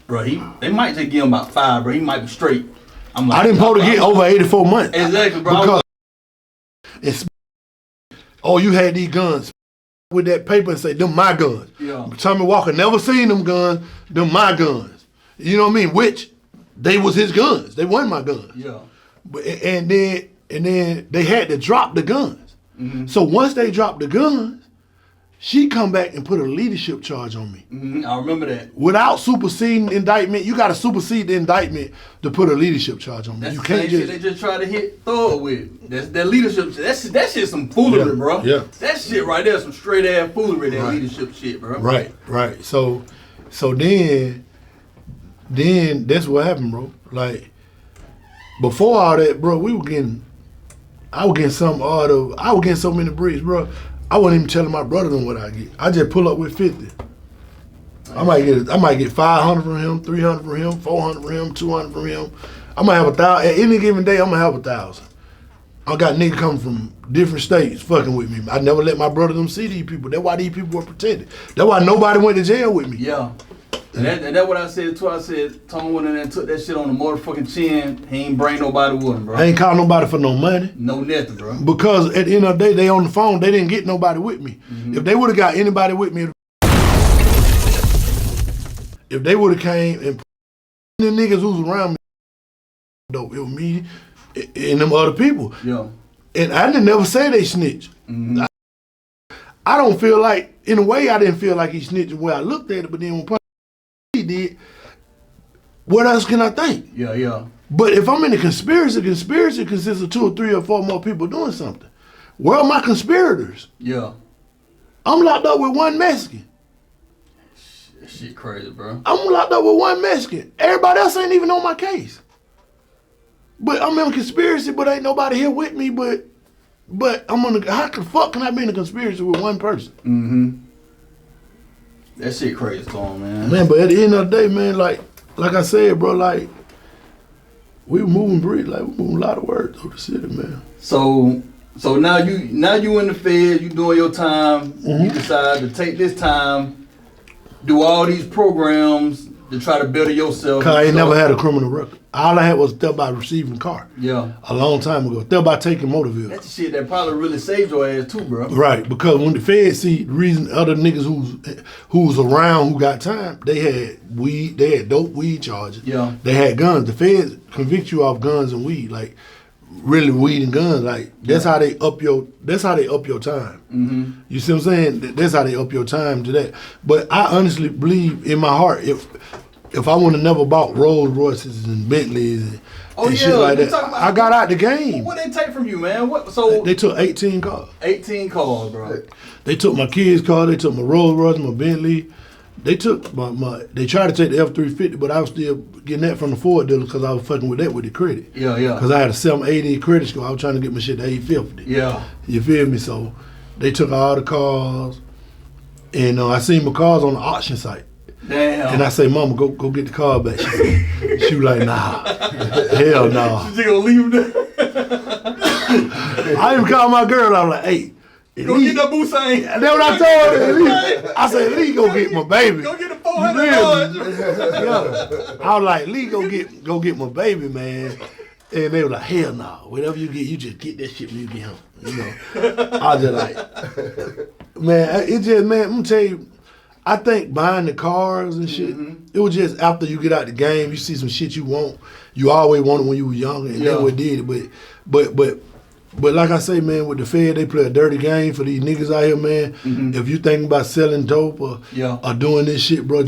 bro, they might just give him about 5, bro. He might be straight. I'm like, I didn't supposed to get over 84 months. Exactly, bro. Because you had these guns with that paper and say, them my guns. Yeah. Tommy Walker never seen them guns, them my guns. You know what I mean? Which, they was his guns. They weren't my guns. Yeah. But, and then they had to drop the guns. So once they dropped the guns, she come back and put a leadership charge on me. I remember that. Without superseding indictment, you got to supersede the indictment to put a leadership charge on me. That's you the can't same just. Shit they just try to throw it with. That leadership. That shit some foolery, bro. Yeah. That shit right there, some straight ass foolery. That leadership shit, bro. Right. So then that's what happened, bro. Like before all that, bro, I was getting so many bricks, bro. I wasn't even telling my brother them what I get. I just pull up with 50. I might get 500 from him, 300 from him, 400 from him, 200 from him. I might have 1,000. At any given day, I'm gonna have 1,000. I got niggas coming from different states fucking with me. I never let my brother them see these people. That's why these people were protected. That's why nobody went to jail with me. Yeah. And that's what I said too. I said Tommie went in there and took that shit on the motherfucking chin. He ain't bring nobody with him, bro. I ain't call nobody for no money. No nothing, bro. Because at the end of the day, they on the phone. They didn't get nobody with me. If they would have got anybody with me, if they would have came and the niggas who's around me, though, it was me and them other people. Yeah. And I didn't never say they snitch. I don't feel like, in a way, I didn't feel like he snitched the way I looked at it, but then when he did, what else can I think? Yeah, yeah. But if I'm in a conspiracy consists of 2 or 3 or 4 more people doing something. Where are my conspirators? Yeah. I'm locked up with one Mexican. That shit crazy, bro. I'm locked up with one Mexican. Everybody else ain't even on my case. But I'm in a conspiracy, but ain't nobody here with me, but I'm on how the fuck can I be in a conspiracy with one person? That shit crazy, Tom, man. Man, but at the end of the day, man, like I said, bro, like, we moving breed, like, we moving a lot of words through the city, man. So now you in the Fed, you doing your time, you decide to take this time, do all these programs to try to better yourself. Cause I ain't never had a criminal record. All I had was theft by receiving car. Yeah. A long time ago. Theft by taking motor vehicle. That's the shit that probably really saved your ass too, bro. Right, because when the feds see the reason other niggas who's around who got time, they had weed, they had dope weed charges. Yeah. They had guns. The feds convict you off guns and weed, like really weed and guns. Like that's how they up your time. You see what I'm saying? That's how they up your time to that. But I honestly believe in my heart if I would have never bought Rolls Royces and Bentleys and shit like that, I got out the game. What they take from you, man? So they took 18 cars. 18 cars, bro. They took my kids' car. They took my Rolls Royce, my Bentley. They took my. They tried to take the F-350, but I was still getting that from the Ford dealers because I was fucking with that with the credit. Yeah, yeah. Because I had a 780 credit score. I was trying to get my shit to 850. Yeah. You feel me? So they took all the cars, and I seen my cars on the auction site. Damn. And I say, Mama, go get the car back. She was like, nah, hell no. Nah. She gonna leave there? I even called my girl. I was like, hey, go get that Boussaint. That's what I told her. I said, Lee, go get my baby. Go get the 400. Yeah. I was like, Lee, go get my baby, man. And they were like, hell no. Whatever you get, you just get that shit when you get home. You know. I was just like, man, it just, man, I'm gonna tell you, I think buying the cars and shit, it was just after you get out the game, you see some shit you want. You always wanted when you were younger, and that's what did it. But like I say, man, with the Fed, they play a dirty game for these niggas out here, man. If you thinking about selling dope or doing this shit, bro,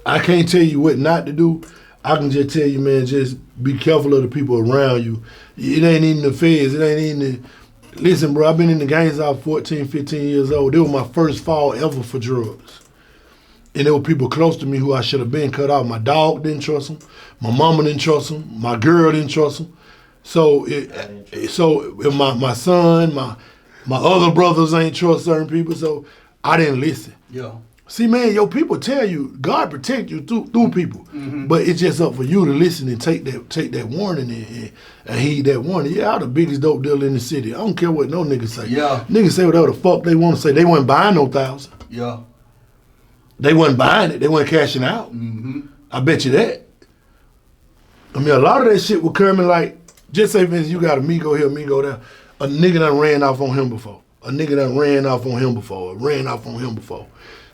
I can't tell you what not to do. I can just tell you, man, just be careful of the people around you. It ain't even the Feds. It ain't even the... Listen, bro, I've been in the game since I was 14, 15 years old. It was my first fall ever for drugs. And there were people close to me who I should have been cut off. My dog didn't trust him. My mama didn't trust him. My girl didn't trust him. So if my son, my other brothers ain't trust certain people, so I didn't listen. Yeah. See, man, your people tell you, God protect you through people. But it's just up for you to listen and take that warning and heed that warning. Yeah, I'm the biggest dope dealer in the city. I don't care what no niggas say. Yeah. Niggas say whatever the fuck they want to say. They wasn't buying no 1,000. Yeah. They wasn't buying it. They wasn't cashing out. I bet you that. I mean, a lot of that shit would come in like, just say, for instance, you got a Migo here, Migo there. A nigga done ran off on him before. A nigga done ran off on him before. Ran off on him before.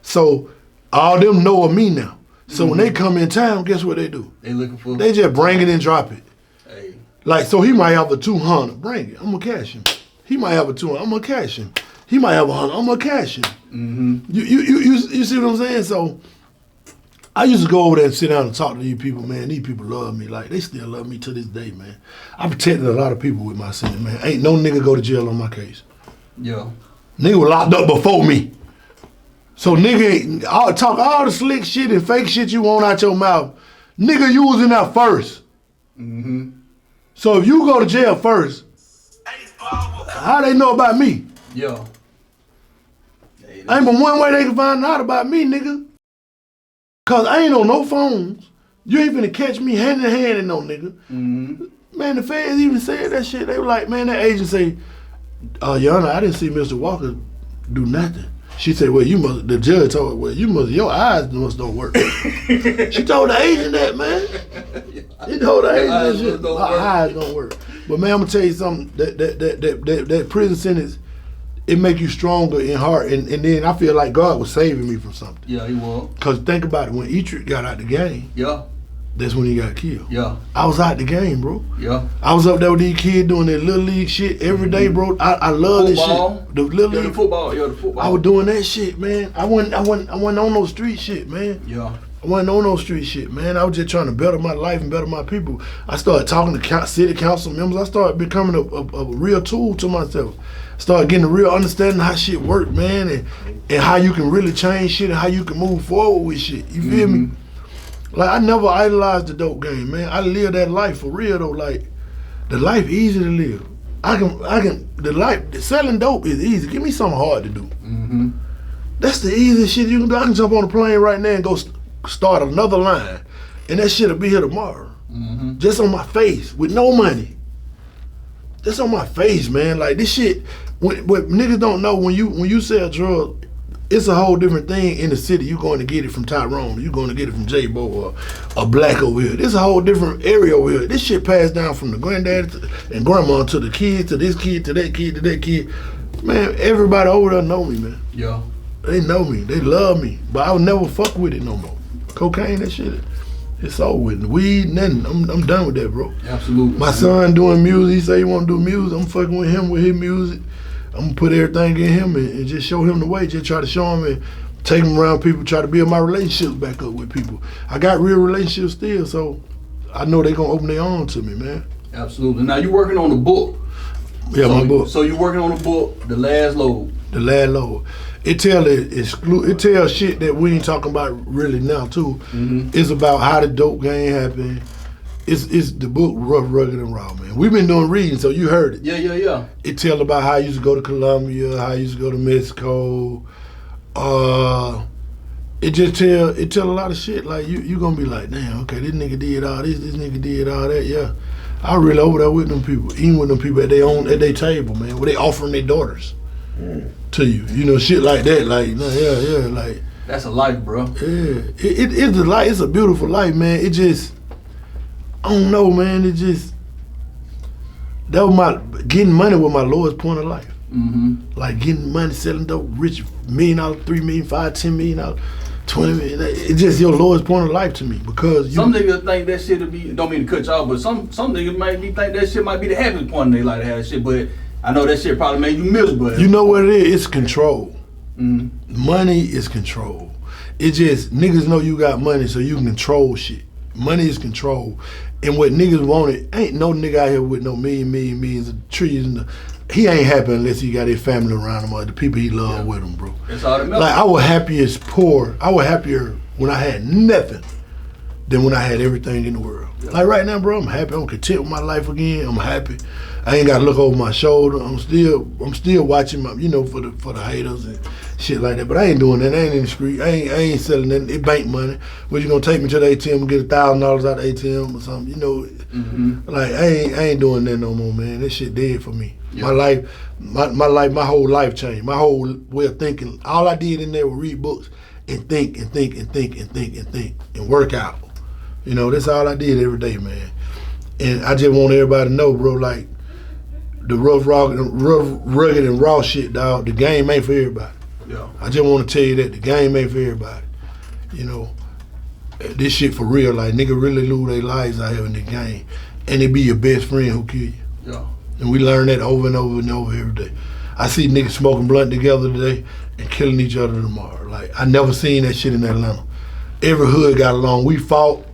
So all them know of me now. So when they come in town, guess what they do? They looking for... They just bring it and drop it. Hey. Like, so he might have a 200. Bring it. I'm going to cash him. He might have a 200. I'm going to cash him. He might have 100. I'm going to cash him. You see what I'm saying? So I used to go over there and sit down and talk to these people, man. These people love me. Like, they still love me to this day, man. I protected a lot of people with my sin, man. Ain't no nigga go to jail on my case. Yeah. Nigga was locked up before me. So nigga, talk all the slick shit and fake shit you want out your mouth. Nigga, you was in there first. So if you go to jail first, how they know about me? Yeah. Ain't but one way they can find out about me, nigga. Cause I ain't on no phones. You ain't finna catch me hand in hand in no nigga. Man, the feds even said that shit. They were like, man, that agent say, Your Honor, I didn't see Mr. Walker do nothing. She said, well, the judge told her, well, your eyes don't work. She told the agent that, man. He told the agent that shit. My eyes don't work. But man, I'm gonna tell you something, that prison sentence, it make you stronger in heart, and then I feel like God was saving me from something. Yeah, he was. Cause think about it, when Etrick got out the game, Yeah. that's when he got killed. Yeah. I was out the game, bro. Yeah. I was up there with these kids doing their little league shit every day, bro. I love this shit. The little league. The football. I was doing that shit, man. I wasn't on no street shit, man. Yeah. I wasn't on no street shit, man. I was just trying to better my life and better my people. I started talking to city council members. I started becoming a real tool to myself. Started getting a real understanding how shit work, man, and how you can really change shit and how you can move forward with shit. You feel me? Like, I never idolized the dope game, man. I live that life for real though. Like, the life easy to live. Selling dope is easy. Give me something hard to do. That's the easiest shit you can do. I can jump on a plane right now and go start another line, and that shit'll be here tomorrow. Just on my face, with no money. Just on my face, man. Like, this shit, what niggas don't know, when you sell drugs, it's a whole different thing in the city. You going to get it from Tyrone, you going to get it from J-Bo or a Black over here. This a whole different area over here. This shit passed down from the granddad and grandma to the kids, to this kid, to that kid, to that kid. Man, everybody over there know me, man. Yeah. They know me, they love me, but I would never fuck with it no more. Cocaine, that shit, it's over with. Weed, nothing. I'm done with that, bro. Absolutely. My son doing music, he say he want to do music. I'm fucking with him with his music. I'm gonna put everything in him and just show him the way. Just try to show him and take him around people. Try to build my relationships back up with people. I got real relationships still, so I know they gonna open their arms to me, man. Absolutely. Now you working on the book. Yeah, my book. So you working on the book, The Last Load. The Last Load. It tell shit that we ain't talking about really now too. It's about how the dope game happened. It's the book Rough, Rugged, and Raw, man. We've been doing reading, so you heard it. Yeah. It tell about how I used to go to Colombia, how I used to go to Mexico. It tell a lot of shit. Like, you gonna be like, damn, okay, this nigga did all this nigga did all that, yeah. I really over there with them people, eating with them people at their table, man, where they offering their daughters to you. You know, shit like that. Like, yeah, like. That's a life, bro. Yeah, it's a life. It's a beautiful life, man. It just, I don't know, man. It just, that was getting money was my lowest point of life. Like, getting money, selling dope, rich, $1 million, $3 million, $5, $10 million, $20 million. It's just your lowest point of life to me, because some niggas think that shit'll be, don't mean to cut you off, but some niggas might think that shit might be the happiest point in their life to have that shit, but I know that shit probably made you miserable. You know what it is? It's control. Money is control. It just, niggas know you got money, so you can control shit. Money is control. And what niggas wanted, ain't no nigga out here with no millions of trees. He ain't happy unless he got his family around him or the people he love with him, bro. That's all that matters. Like, I was happiest poor. I was happier when I had nothing than when I had everything in the world. Like, right now, bro, I'm happy. I'm content with my life again. I'm happy. I ain't gotta look over my shoulder. I'm still watching my, for the haters and shit like that. But I ain't doing that. I ain't in the street. I ain't selling nothing. It bank money. What, you gonna take me to the ATM and get $1,000 out of the ATM or something? Like, I ain't doing that no more, man. That shit dead for me. My life, my whole life changed. My whole way of thinking. All I did in there was read books and think and work out. That's all I did every day, man. And I just want everybody to know, bro, like, the rough, rugged, and raw shit, dog, the game ain't for everybody. Yeah. I just want to tell you that the game ain't for everybody. This shit for real, like, nigga really lose their lives out here in the game. And it be your best friend who kill you. Yeah. And we learn that over and over and over every day. I see niggas smoking blunt together today and killing each other tomorrow. Like, I never seen that shit in Atlanta. Every hood got along. We fought,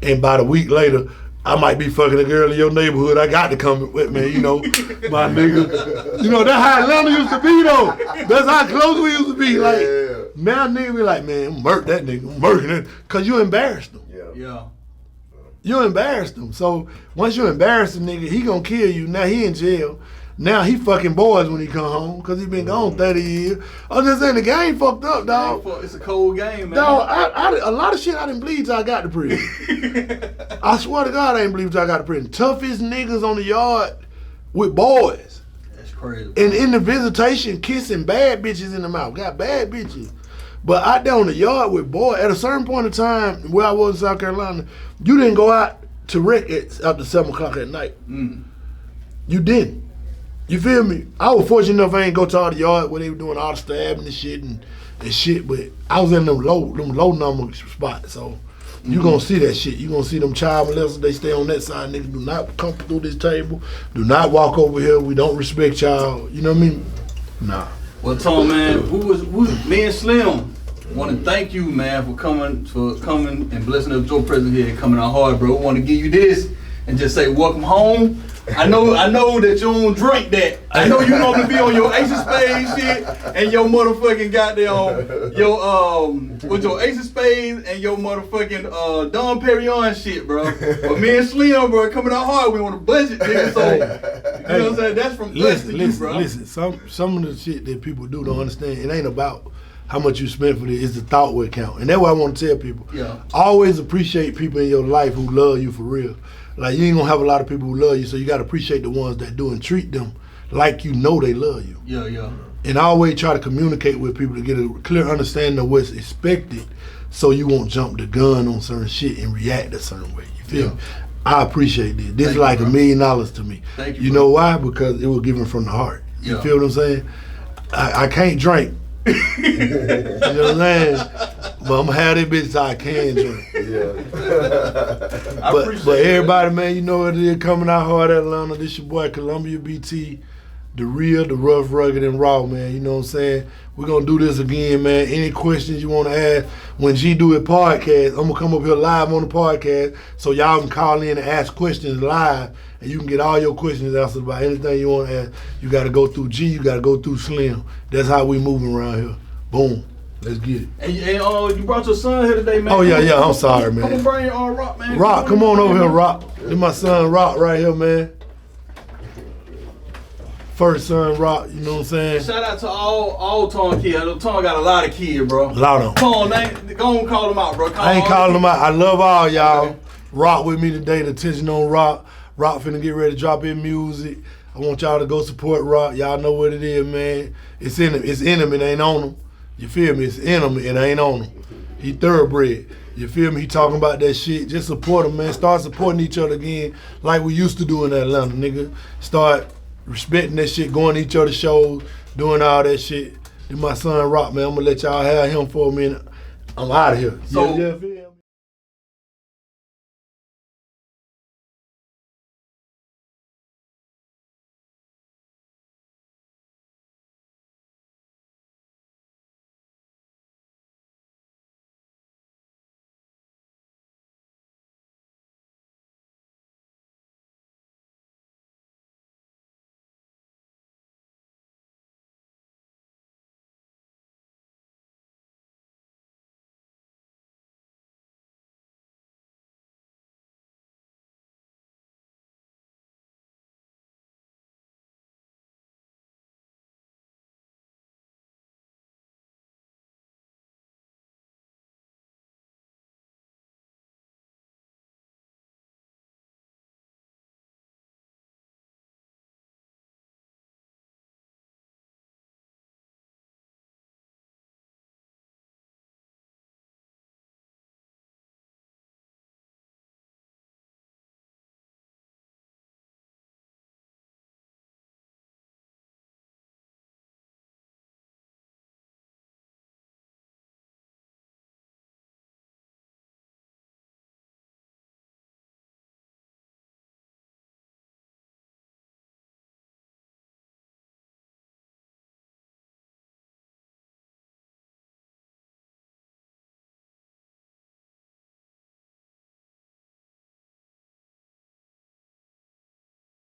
and about a week later, I might be fucking a girl in your neighborhood. I got to come with me, my nigga. That's how Atlanta used to be, though. That's how close we used to be. Like, now nigga be like, man, murk that nigga, murking it, because you embarrassed him. Yeah. You embarrassed him. So once you embarrass the nigga, he gonna kill you. Now he in jail. Now he fucking boys when he come home because he been gone 30 years. I'm just saying the game fucked up, dog. It's a cold game, man. Dog, a lot of shit I didn't believe till I got to prison. I swear to God, I didn't believe till I got to prison. Toughest niggas on the yard with boys. That's crazy. And in the visitation, kissing bad bitches in the mouth. Got bad bitches. But out there on the yard with boys, at a certain point in time, where I was in South Carolina, you didn't go out to wreck it after 7 o'clock at night. You didn't. You feel me? I was fortunate enough I ain't go to all the yard where they were doing all the stabbing and shit and shit, but I was in them low number spots, so you gonna see that shit. You gonna see them child molesters, they stay on that side. Niggas do not come through this table. Do not walk over here. We don't respect y'all. You know what I mean? Nah. Well, Tom, man, me and Slim want to thank you, man, for coming and blessing us with your presence here and coming out hard, bro. We want to give you this and just say welcome home. I know that you don't drink that. I know you normally be on your Ace of Spades shit and your motherfucking goddamn with your Ace of Spades and your motherfucking Dom Perignon shit, bro. But me and Slim, bro, coming out hard. We on a budget, nigga. So you know what I'm saying? That's from us to you, bro. Listen, some of the shit that people do don't understand. It ain't about how much you spend for this. It's the thought what count, and that's what I want to tell people. Yeah. Always appreciate people in your life who love you for real. Like, you ain't gonna have a lot of people who love you, so you gotta appreciate the ones that do and treat them like you know they love you. Yeah. And I always try to communicate with people to get a clear understanding of what's expected, so you won't jump the gun on certain shit and react a certain way. You feel me? I appreciate this. This is like $1 million to me. Thank you. You know why? Because it was given from the heart. You feel what I'm saying? I can't drink. You know what I'm saying? But I'm gonna have this bitch so I can drink. But everybody, man, you know what it is, coming out hard at Atlanta. This your boy Columbia BT, the real, the rough, rugged, and raw, man. You know what I'm saying? We're gonna do this again, man. Any questions you wanna ask when G do it podcast, I'm gonna come up here live on the podcast so y'all can call in and ask questions live, and you can get all your questions answered about anything you wanna ask. You gotta go through G, you gotta go through Slim. That's how we moving around here. Boom. Let's get it. And you brought your son here today, man. Oh yeah, I'm sorry, man. Come on, bring your Rock, man. Rock, come on over here, Rock. This my son Rock right here, man. First son Rock, you know what I'm saying? Shout out to all Tom kids. Tom got a lot of kids, bro. A lot of them. Come on, go and call them out, bro. I ain't calling them out. I love all y'all. Okay. Rock with me today. The attention on Rock. Rock finna get ready to drop in music. I want y'all to go support Rock. Y'all know what it is, man. It's in him. It's in him. It ain't on him. You feel me? It's in him. It ain't on him. He thoroughbred. You feel me? He talking about that shit. Just support him, man. Start supporting each other again like we used to do in Atlanta, nigga. Start respecting that shit, going to each other's shows, doing all that shit. This my son Rock, man. I'm gonna let y'all have him for a minute. I'm out of here. So,